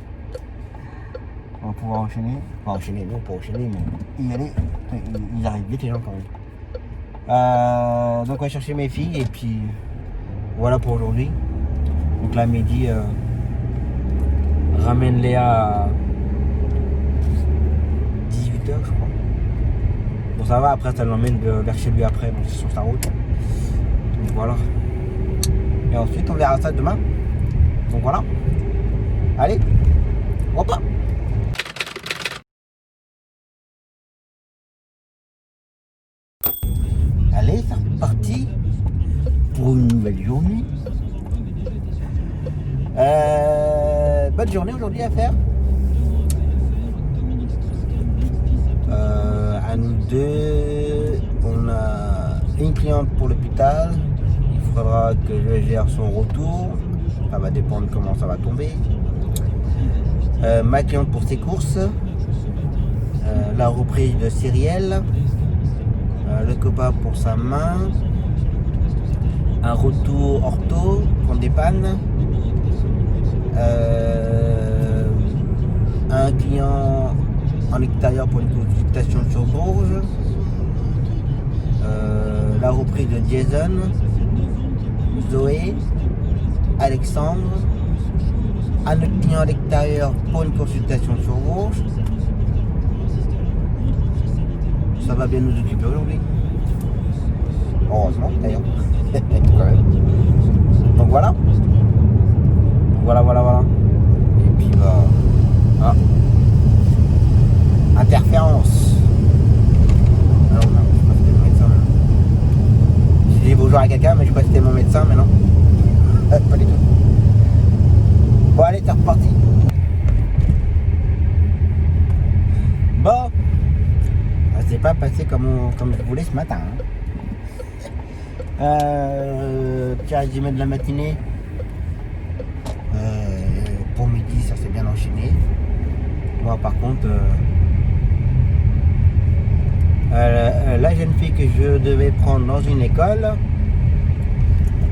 on va pouvoir enchaîner. Enfin enchaîner, non pas enchaîner, mais y aller. Ils arrivent vite les gens quand même. Donc on va chercher mes filles et puis voilà pour aujourd'hui. Donc là midi, ramène Léa à 18h je crois. Bon ça va, après ça l'emmène vers chez lui après, donc c'est sur sa route. Donc voilà. Et ensuite on verra ça demain. Donc voilà. Allez, repas. Allez, c'est reparti pour une nouvelle journée. Bonne journée aujourd'hui à faire. À nous deux, on a une cliente pour l'hôpital. Il faudra que je gère son retour. Ça va dépendre comment ça va tomber. Ma cliente pour ses courses. La reprise de Cyrielle. Le copain pour sa main. Un retour ortho qu'on dépanne. Un client en extérieur pour une consultation sur Bourges. La reprise de Jason, Zoé, Alexandre. Un autre client à l'extérieur pour une consultation sur Bourges. Ça va bien nous occuper aujourd'hui. Heureusement d'ailleurs. Donc voilà. Voilà. Et puis interférence. Alors non, je sais pas si c'était mon médecin maintenant. J'ai dit bonjour à quelqu'un, mais je sais pas si c'était mon médecin, mais non. Pas du tout. Bon allez, c'est reparti. Bon. Ça s'est pas passé comme je voulais ce matin. Petit résumé de la matinée. Pour midi, ça s'est bien enchaîné. Moi, par contre, la jeune fille que je devais prendre dans une école,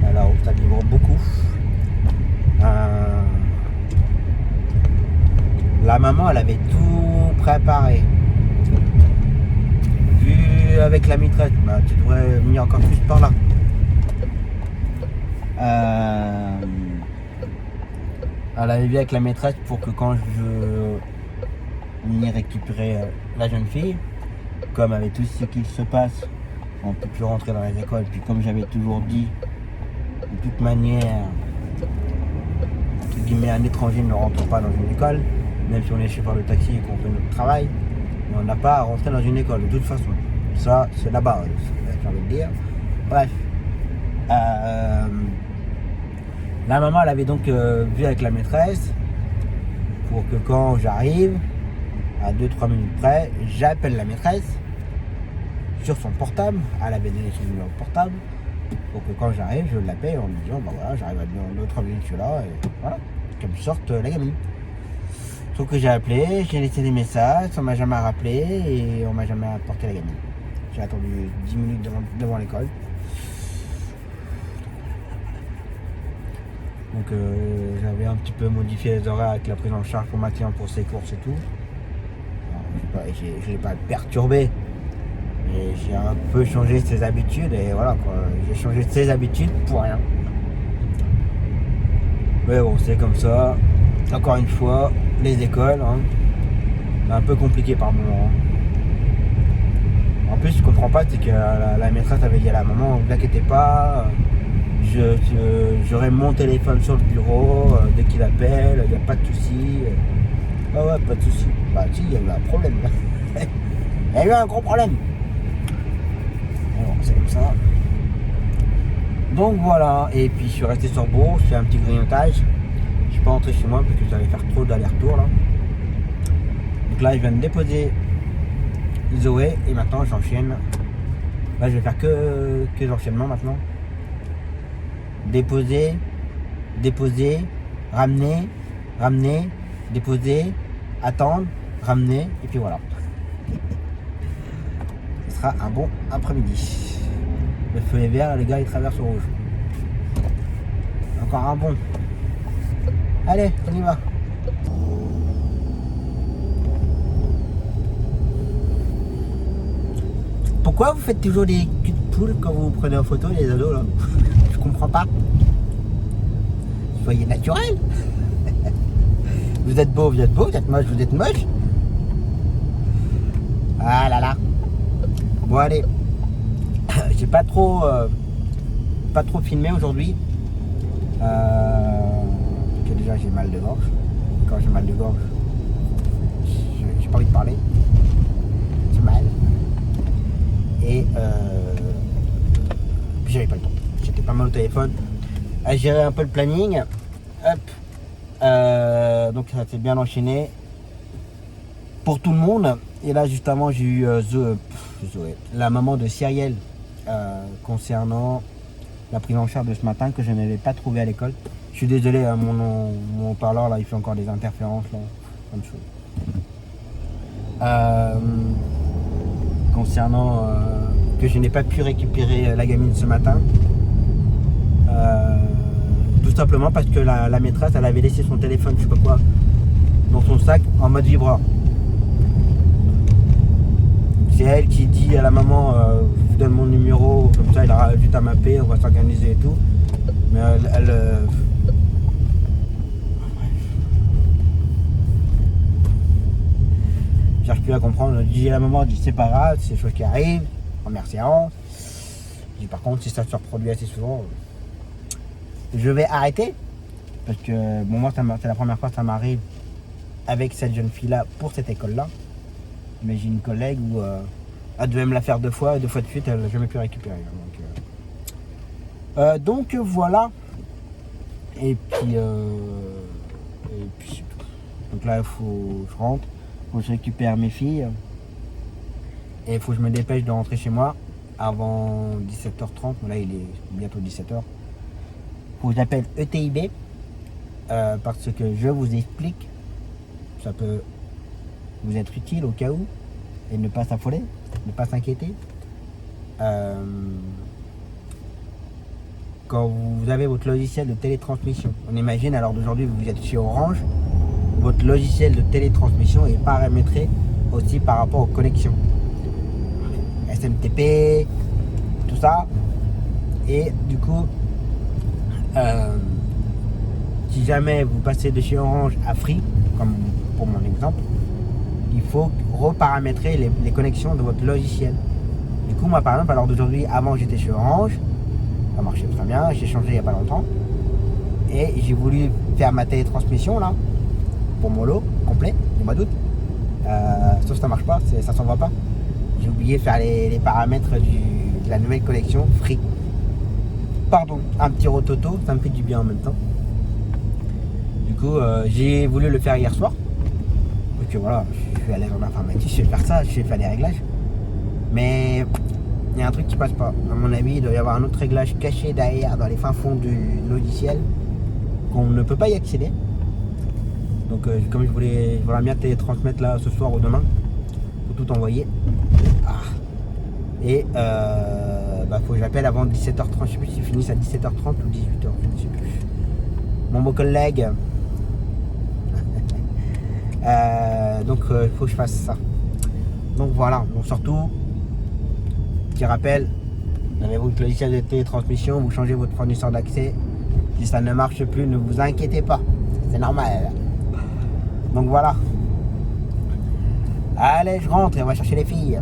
alors ça vibre beaucoup. La maman, elle avait tout préparé. Vu avec la maîtresse, bah, tu devrais venir encore plus par là. Elle avait vu avec la maîtresse pour que quand je venais récupérer la jeune fille, comme avec tout ce qui se passe, on ne peut plus rentrer dans les écoles. Puis comme j'avais toujours dit, de toute manière, entre guillemets, un étranger ne rentre pas dans une école, même si on est chez par le taxi et qu'on fait notre travail, mais on n'a pas à rentrer dans une école de toute façon. Ça, c'est la base, j'ai envie de dire. Bref. La maman, elle avait donc vu avec la maîtresse pour que quand j'arrive, à 2-3 minutes près, j'appelle la maîtresse sur son portable. Elle avait donné son numéro de portable pour que quand j'arrive, je l'appelle en lui disant bah voilà, j'arrive à 2-3 minutes, je suis là, et voilà, qu'elle me sorte la gamine. Sauf que j'ai appelé, j'ai laissé des messages, on m'a jamais rappelé et on m'a jamais apporté la gamine. J'ai attendu 10 minutes devant l'école. Donc j'avais un petit peu modifié les horaires avec la prise en charge pour ma cliente pour ses courses et tout. Alors, je ne l'ai pas perturbé. Et j'ai un peu changé ses habitudes et voilà quoi. J'ai changé ses habitudes pour rien. Mais bon, c'est comme ça. Encore une fois, les écoles, hein, c'est un peu compliqué par moment. En plus, je comprends pas, c'est que la maîtresse avait dit à la maman, ne vous inquiétez pas. J'aurai mon téléphone sur le bureau, dès qu'il appelle, il n'y a pas de souci. Ah ouais, pas de souci. Bah si, il y a eu un problème. Il y a eu un gros problème. Bon, c'est comme ça. Donc voilà, et puis je suis resté sur Bourges, je fais un petit grignotage. Je suis pas rentré chez moi parce que j'allais faire trop d'aller-retour là. Donc là, je viens de déposer Zoé et maintenant j'enchaîne. Là, je vais faire que l'enchaînement maintenant. Déposer, ramener, déposer, attendre, ramener, et puis voilà. Ce sera un bon après-midi. Le feu est vert, les gars ils traversent au rouge. Encore un bon. Allez, on y va. Pourquoi vous faites toujours des culs de poule quand vous prenez en photo les ados là? Je comprends pas. Soyez naturel. Vous êtes beau, vous êtes moche, vous êtes moche. Ah là là. Bon allez. J'ai pas trop filmé aujourd'hui. Que déjà j'ai mal de gorge. Quand j'ai mal de gorge, j'ai pas envie de parler. J'ai mal. Et puis j'avais pas le temps. J'étais pas mal au téléphone à gérer un peu le planning. Hop. Donc ça s'est bien enchaîné pour tout le monde. Et là juste avant j'ai eu Zoé, la maman de Cyrielle concernant la prise en charge de ce matin que je n'avais pas trouvé à l'école. Je suis désolé, mon haut-parleur là, il fait encore des interférences là, plein de choses. Concernant que je n'ai pas pu récupérer la gamine ce matin, tout simplement parce que la maîtresse, elle avait laissé son téléphone, je sais pas quoi, dans son sac en mode vibreur. C'est elle qui dit à la maman, je vous donne mon numéro, comme ça il aura juste à m'appeler, on va s'organiser et tout. Mais j'arrive plus à comprendre. Je dis à la maman, je dis c'est pas grave, c'est des choses qui arrivent, première séance. Je dis par contre si ça se reproduit assez souvent, je vais arrêter. Parce que bon, moi c'est la première fois que ça m'arrive avec cette jeune fille là pour cette école là. Mais j'ai une collègue où elle devait me la faire deux fois de suite, elle n'a jamais pu récupérer. Donc voilà. Et puis c'est tout. Donc là il faut que je rentre, il faut que je récupère mes filles. Et il faut que je me dépêche de rentrer chez moi avant 17h30. Là il est bientôt 17h. Il faut que j'appelle ETIB parce que je vous explique. Ça peut vous être utile au cas où et ne pas s'affoler, ne pas s'inquiéter. Quand vous avez votre logiciel de télétransmission, on imagine à l'heure d'aujourd'hui vous êtes chez Orange, votre logiciel de télétransmission est paramétré aussi par rapport aux connexions SMTP, tout ça. Et du coup si jamais vous passez de chez Orange à Free, comme pour mon exemple, il faut reparamétrer les connexions de votre logiciel. Du coup, moi par exemple, à l'heure d'aujourd'hui, avant j'étais chez Orange, ça marchait très bien, j'ai changé il n'y a pas longtemps, et j'ai voulu faire ma télétransmission là, pour mon lot complet du mois d'août, sauf que ça marche pas, ça s'envoie pas. J'ai oublié de faire les paramètres de la nouvelle connexion Free. Pardon, un petit rototo, ça me fait du bien en même temps. Du coup, j'ai voulu le faire hier soir. Donc voilà, je suis allé en informatique, je vais faire ça, je vais faire les réglages. Mais il y a un truc qui passe pas. À mon avis, il doit y avoir un autre réglage caché derrière, dans les fins fonds du logiciel, qu'on ne peut pas y accéder. Donc comme j'aimerais bien télétransmettre là ce soir ou demain, pour tout envoyer. Et faut que j'appelle avant 17h30, je sais plus s'ils finissent à 17h30 ou 18h, je ne sais plus. Mon beau collègue. Donc il faut que je fasse ça. Donc voilà, donc surtout, petit rappel, vous avez votre logiciel de télétransmission, vous changez votre fournisseur d'accès. Si ça ne marche plus, ne vous inquiétez pas, c'est normal. Donc voilà. Allez, je rentre et on va chercher les filles.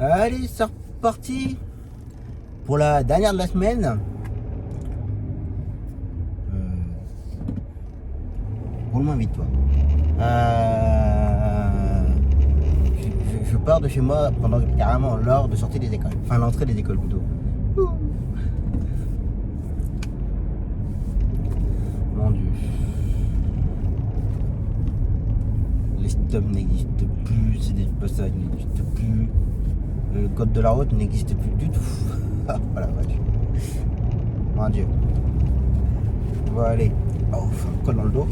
Allez, c'est reparti pour la dernière de la semaine. Roule moins vite, toi. Je pars de chez moi pendant carrément l'heure de sortie des écoles. Enfin, l'entrée des écoles plutôt. Ouh. Mon Dieu. Les stops n'existent plus, les passages n'existent plus. Le code de la route n'existe plus du tout. Ah, voilà, vache. Mon Dieu. On va aller. Oh, un col dans le dos.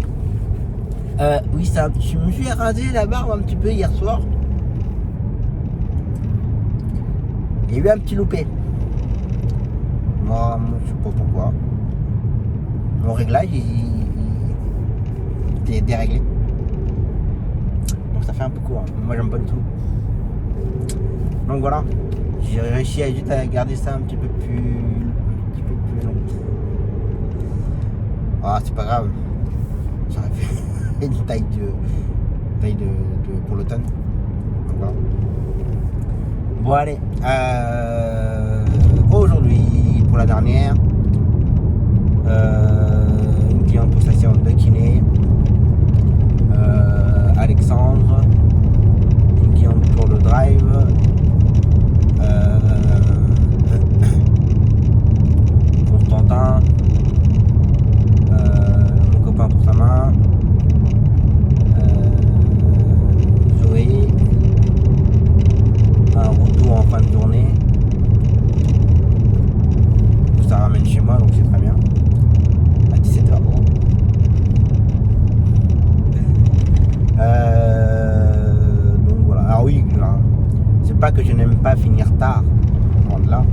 Oui, ça, je me suis rasé la barbe un petit peu hier soir. Il y a eu un petit loupé. Moi, je sais pas pourquoi. Mon réglage, il était déréglé. Donc ça fait un peu court. Moi, j'aime pas du tout. Donc voilà. J'ai réussi à juste à garder ça un petit peu plus long. Ah, c'est pas grave. Ça aurait fait une taille de pour l'automne. Donc voilà. Bon allez, aujourd'hui pour la dernière, une cliente pour sa séance de kiné, Alexandre, une cliente pour le drive, Constantin, mon copain pour sa main, Zoé, un retour en fin de journée. Ça ramène chez moi donc c'est très bien. À 17h. Donc voilà. Alors oui, là, c'est pas que je n'aime pas finir tard. Loin de là.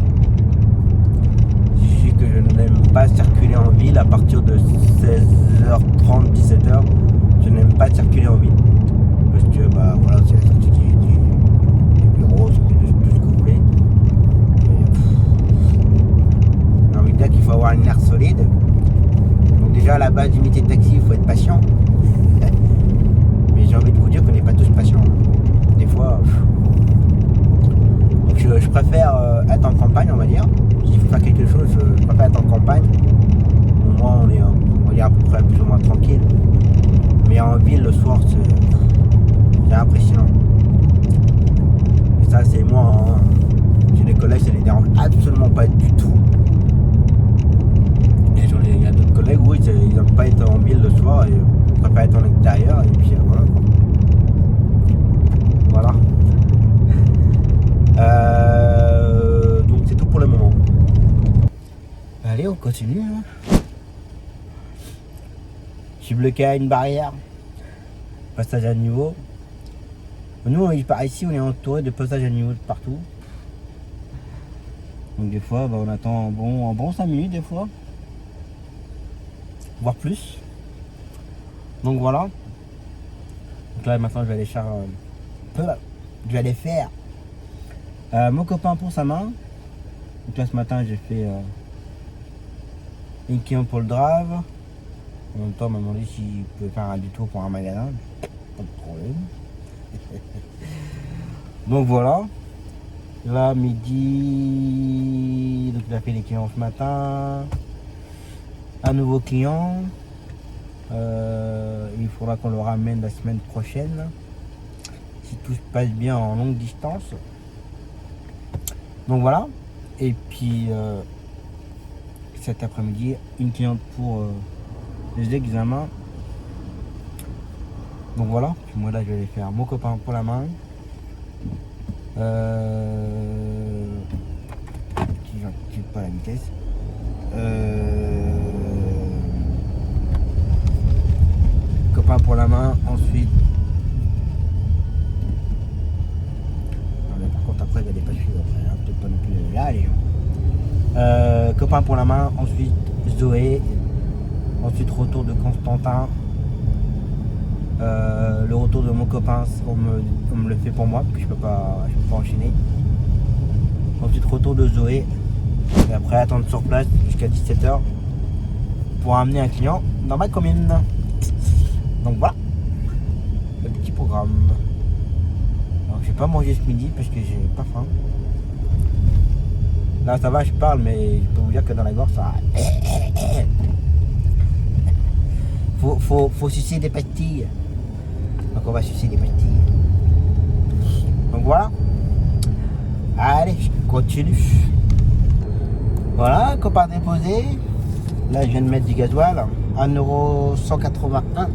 C'est juste que je n'aime pas circuler en ville à partir de 16h30, 17h. Je n'aime pas circuler en ville. Parce que bah voilà, c'est la sortie du bureau, c'est tout ce que vous voulez. J'ai envie de dire qu'il faut avoir une air solide. Donc déjà à la base du métier de taxi, il faut être patient. Mais j'ai envie de vous dire qu'on n'est pas tous patients. Des fois. Donc je préfère être en campagne, on va dire. S'il faut faire quelque chose, je préfère être en campagne. Au moins on est à peu près plus ou moins tranquille. Mais en ville le soir c'est impressionnant. Et ça c'est moi, hein. J'ai des collègues, ça les dérange absolument pas du tout. Et il y a d'autres collègues, oui, ils n'aiment pas être en ville le soir et ils préfèrent être en extérieur et puis voilà quoi. Voilà. Donc c'est tout pour le moment. Allez, on continue. Hein. Je suis bloqué à une barrière. Passage à niveau. Nous, par ici, on est entouré de passages à niveau de partout. Donc des fois, bah, on attend un bon 5 minutes des fois. Voire plus. Donc voilà. Donc là maintenant je vais aller faire mon copain pour sa main. Donc là ce matin j'ai fait une cliente pour le drive. En même temps on m'a demandé s'il pouvait faire un détour pour un magasin. Pas de problème. Donc voilà. Là midi. Donc il a fait les clients ce matin. Un nouveau client. Il faudra qu'on le ramène la semaine prochaine. Si tout se passe bien en longue distance. Donc voilà. Et puis cet après-midi, une cliente pour les examens. Donc voilà. Puis moi là je vais aller faire mon copain pour la main. Si j'active pas la vitesse. Copain pour la main, ensuite. Non, mais par contre après il va pas suivre après, hein, peut-être pas non plus là les gens. Copain pour la main, ensuite Zoé, ensuite retour de Constantin. Le retour de mon copain, on me le fait pour moi parce que je peux pas enchaîner. Ensuite retour de Zoé. Et après attendre sur place jusqu'à 17h pour amener un client dans ma commune. Donc voilà le petit programme. Alors j'ai pas mangé ce midi parce que j'ai pas faim. Là ça va, je parle, mais je peux vous dire que dans la gorge ça... Faut sucer des pastilles. Donc on va sucer des pastilles. Donc voilà. Allez, je continue. Voilà, copain déposé. Là je viens de mettre du gasoil. 1,181 €.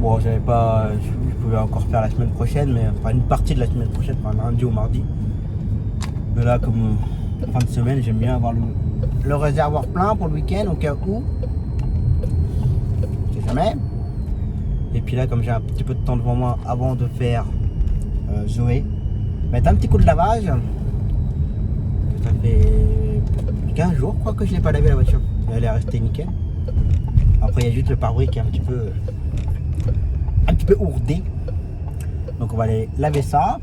Bon, j'avais pas... Je pouvais encore faire la semaine prochaine, mais enfin une partie de la semaine prochaine, enfin lundi ou mardi. Mais là, comme fin de semaine, j'aime bien avoir le réservoir plein pour le week-end au cas où. Je sais jamais. Et puis là, comme j'ai un petit peu de temps devant moi avant de faire Zoé, mettre un petit coup de lavage. Ça fait 15 jours, je crois, que je l'ai pas lavé la voiture. Elle est restée nickel. Après, il y a juste le pare-brise qui est un petit peu ourdé. Donc on va aller laver ça.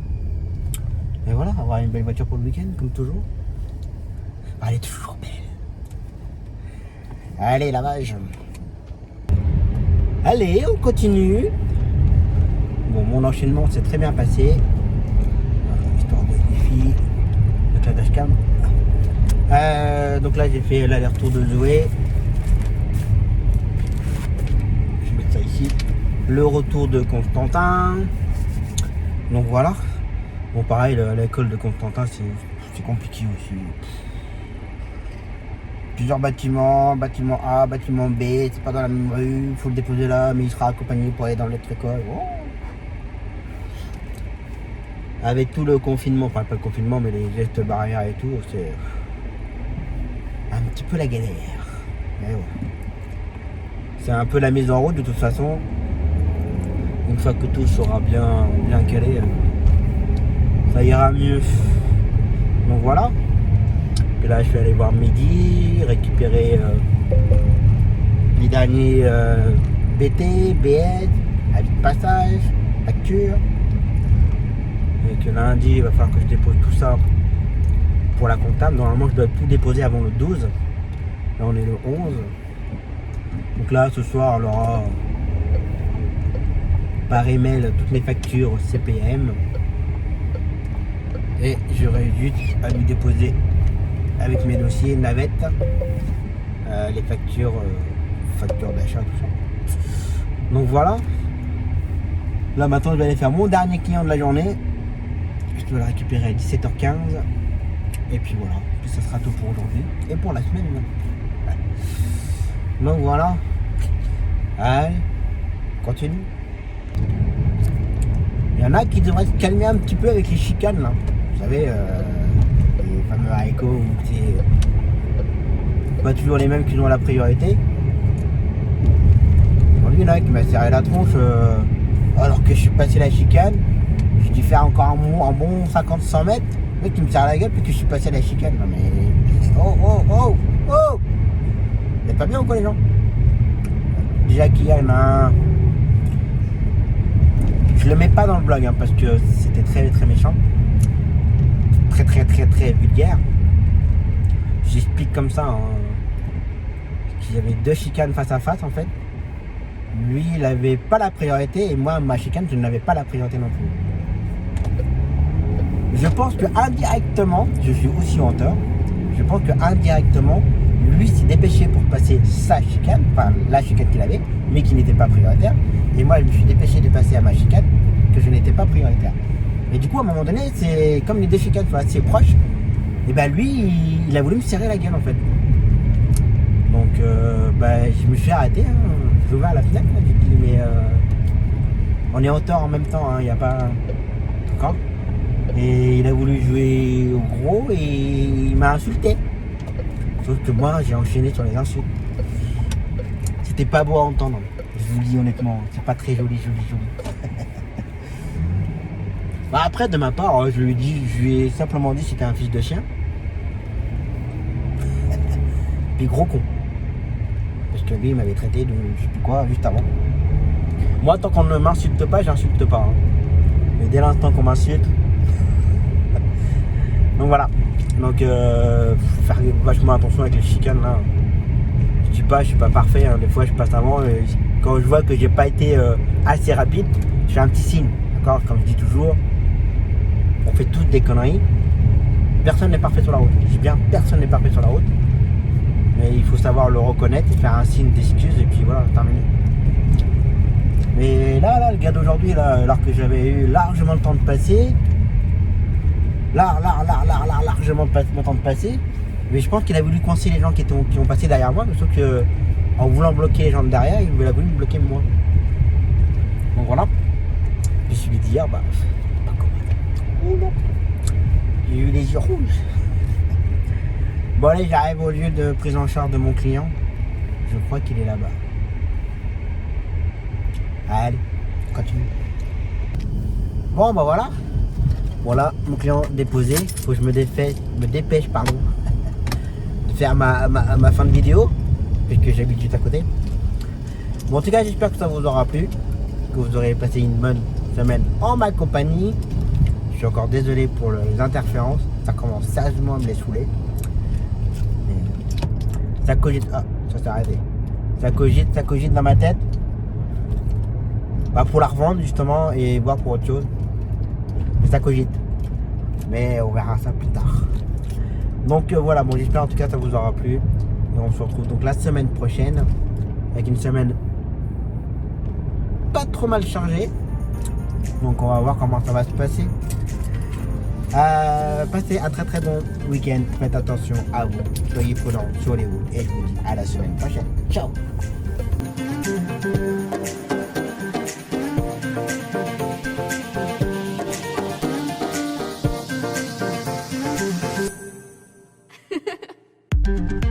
Et voilà, avoir une belle voiture pour le week-end, comme toujours. Elle est toujours belle. Allez, lavage. Allez, on continue. Bon, mon enchaînement s'est très bien passé. Histoire de défi. Donc la dashcam. Donc là, j'ai fait l'aller-retour de Zoé. Je vais mettre ça ici. Le retour de Constantin. Donc voilà. Bon, pareil, l'école de Constantin, c'est compliqué aussi. Plusieurs bâtiments, bâtiment A, bâtiment B, c'est pas dans la même rue, il faut le déposer là, mais il sera accompagné pour aller dans l'autre école. Oh. Avec tout le confinement, enfin pas le confinement, mais les gestes barrières et tout, c'est un petit peu la galère. Mais ouais. C'est un peu la mise en route de toute façon. Une fois que tout sera bien calé, ça ira mieux. Donc voilà. Et là je vais aller voir Mehdi, récupérer les derniers BT, BS, avis de passage, facture. Et que lundi il va falloir que je dépose tout ça pour la comptable. Normalement je dois tout déposer avant le 12. Là on est le 11. Donc là ce soir on aura par email toutes mes factures CPM. Et j'aurai juste à lui déposer avec mes dossiers navette les factures d'achat, tout ça. Donc voilà. Là maintenant je vais aller faire mon dernier client de la journée. Je dois le récupérer à 17h15. Et puis voilà. Puis ça sera tout pour aujourd'hui. Et pour la semaine. Donc voilà. Allez, continue. Il y en a qui devraient se calmer un petit peu avec les chicanes là. Vous savez, les fameux haricots où c'est pas toujours les mêmes qui ont la priorité. Bon, lui là qui m'a serré la tronche alors que je suis passé la chicane. J'ai dû faire encore un bon 50-100 mètres. Le mec qui me serre la gueule puis que je suis passé la chicane. Non mais. Oh. Vous êtes pas bien ou quoi les gens? Déjà qu'il y en a un. Je le mets pas dans le blog hein, parce que c'était très très méchant. Très vulgaire. J'explique comme ça hein, qu'il y avait deux chicanes face à face en fait. Lui il avait pas la priorité et moi ma chicane je n'avais pas la priorité non plus. Je pense que indirectement, je suis aussi en tort. Je pense que indirectement, lui s'est dépêché pour passer sa chicane, enfin la chicane qu'il avait, mais qui n'était pas prioritaire. Et moi je me suis dépêché de passer à ma chicane que je n'étais pas prioritaire. Et du coup, à un moment donné, c'est comme les deux chicanes sont assez proches, et ben lui, il a voulu me serrer la gueule en fait. Donc, je me suis arrêté, hein. J'ai ouvert la fenêtre, j'ai dit, mais on est en tort en même temps, il n'y a pas. D'accord. Et il a voulu jouer au gros et il m'a insulté. Sauf que moi, j'ai enchaîné sur les insultes. C'était pas beau à entendre. Je vous le dis honnêtement, c'est pas très joli. Bah après de ma part, je lui ai simplement dit que c'était un fils de chien. Puis gros con. Parce que lui il m'avait traité de je sais plus quoi juste avant. Moi tant qu'on ne m'insulte pas, j'insulte pas. Hein. Mais dès l'instant qu'on m'insulte. Donc voilà. Donc faire vachement attention avec les chicanes là. Je suis pas parfait, hein. Des fois je passe avant et quand je vois que j'ai pas été assez rapide, je fais un petit signe. D'accord. Comme je dis toujours. On fait toutes des conneries. Personne n'est parfait sur la route. Je dis bien, personne n'est parfait sur la route. Mais il faut savoir le reconnaître et faire un signe d'excuse et puis voilà, terminé. Mais là, le gars d'aujourd'hui, là, alors que j'avais eu largement le temps de passer, largement le temps de passer, mais je pense qu'il a voulu coincer les gens qui ont passé derrière moi, mais sauf que en voulant bloquer les gens de derrière, il a voulu me bloquer moi. Donc voilà. Je suis dit hier, bah, pas comment. Oh non. J'ai eu les yeux rouges. Bon allez, j'arrive au lieu de prise en charge de mon client. Je crois qu'il est là-bas. Allez, continue. Bon bah voilà. Voilà, mon client déposé. Faut que je me dépêche, pardon, de faire ma fin de vidéo, puisque j'habite juste à côté. Bon, en tout cas, j'espère que ça vous aura plu, que vous aurez passé une bonne semaine en ma compagnie. Je suis encore désolé pour les interférences. Ça commence sérieusement à me les saouler. Ça cogite. Ah, ça s'est arrêté. Ça cogite dans ma tête. Bah, pour la revendre justement et voir pour autre chose. Mais ça cogite. Mais on verra ça plus tard. Donc voilà, bon, j'espère en tout cas que ça vous aura plu. Et on se retrouve donc la semaine prochaine avec une semaine pas trop mal chargée. Donc on va voir comment ça va se passer. Passez un très bon week-end. Faites attention à vous. Soyez prudents sur les routes. Et je vous dis à la semaine prochaine. Ciao. Ha ha ha.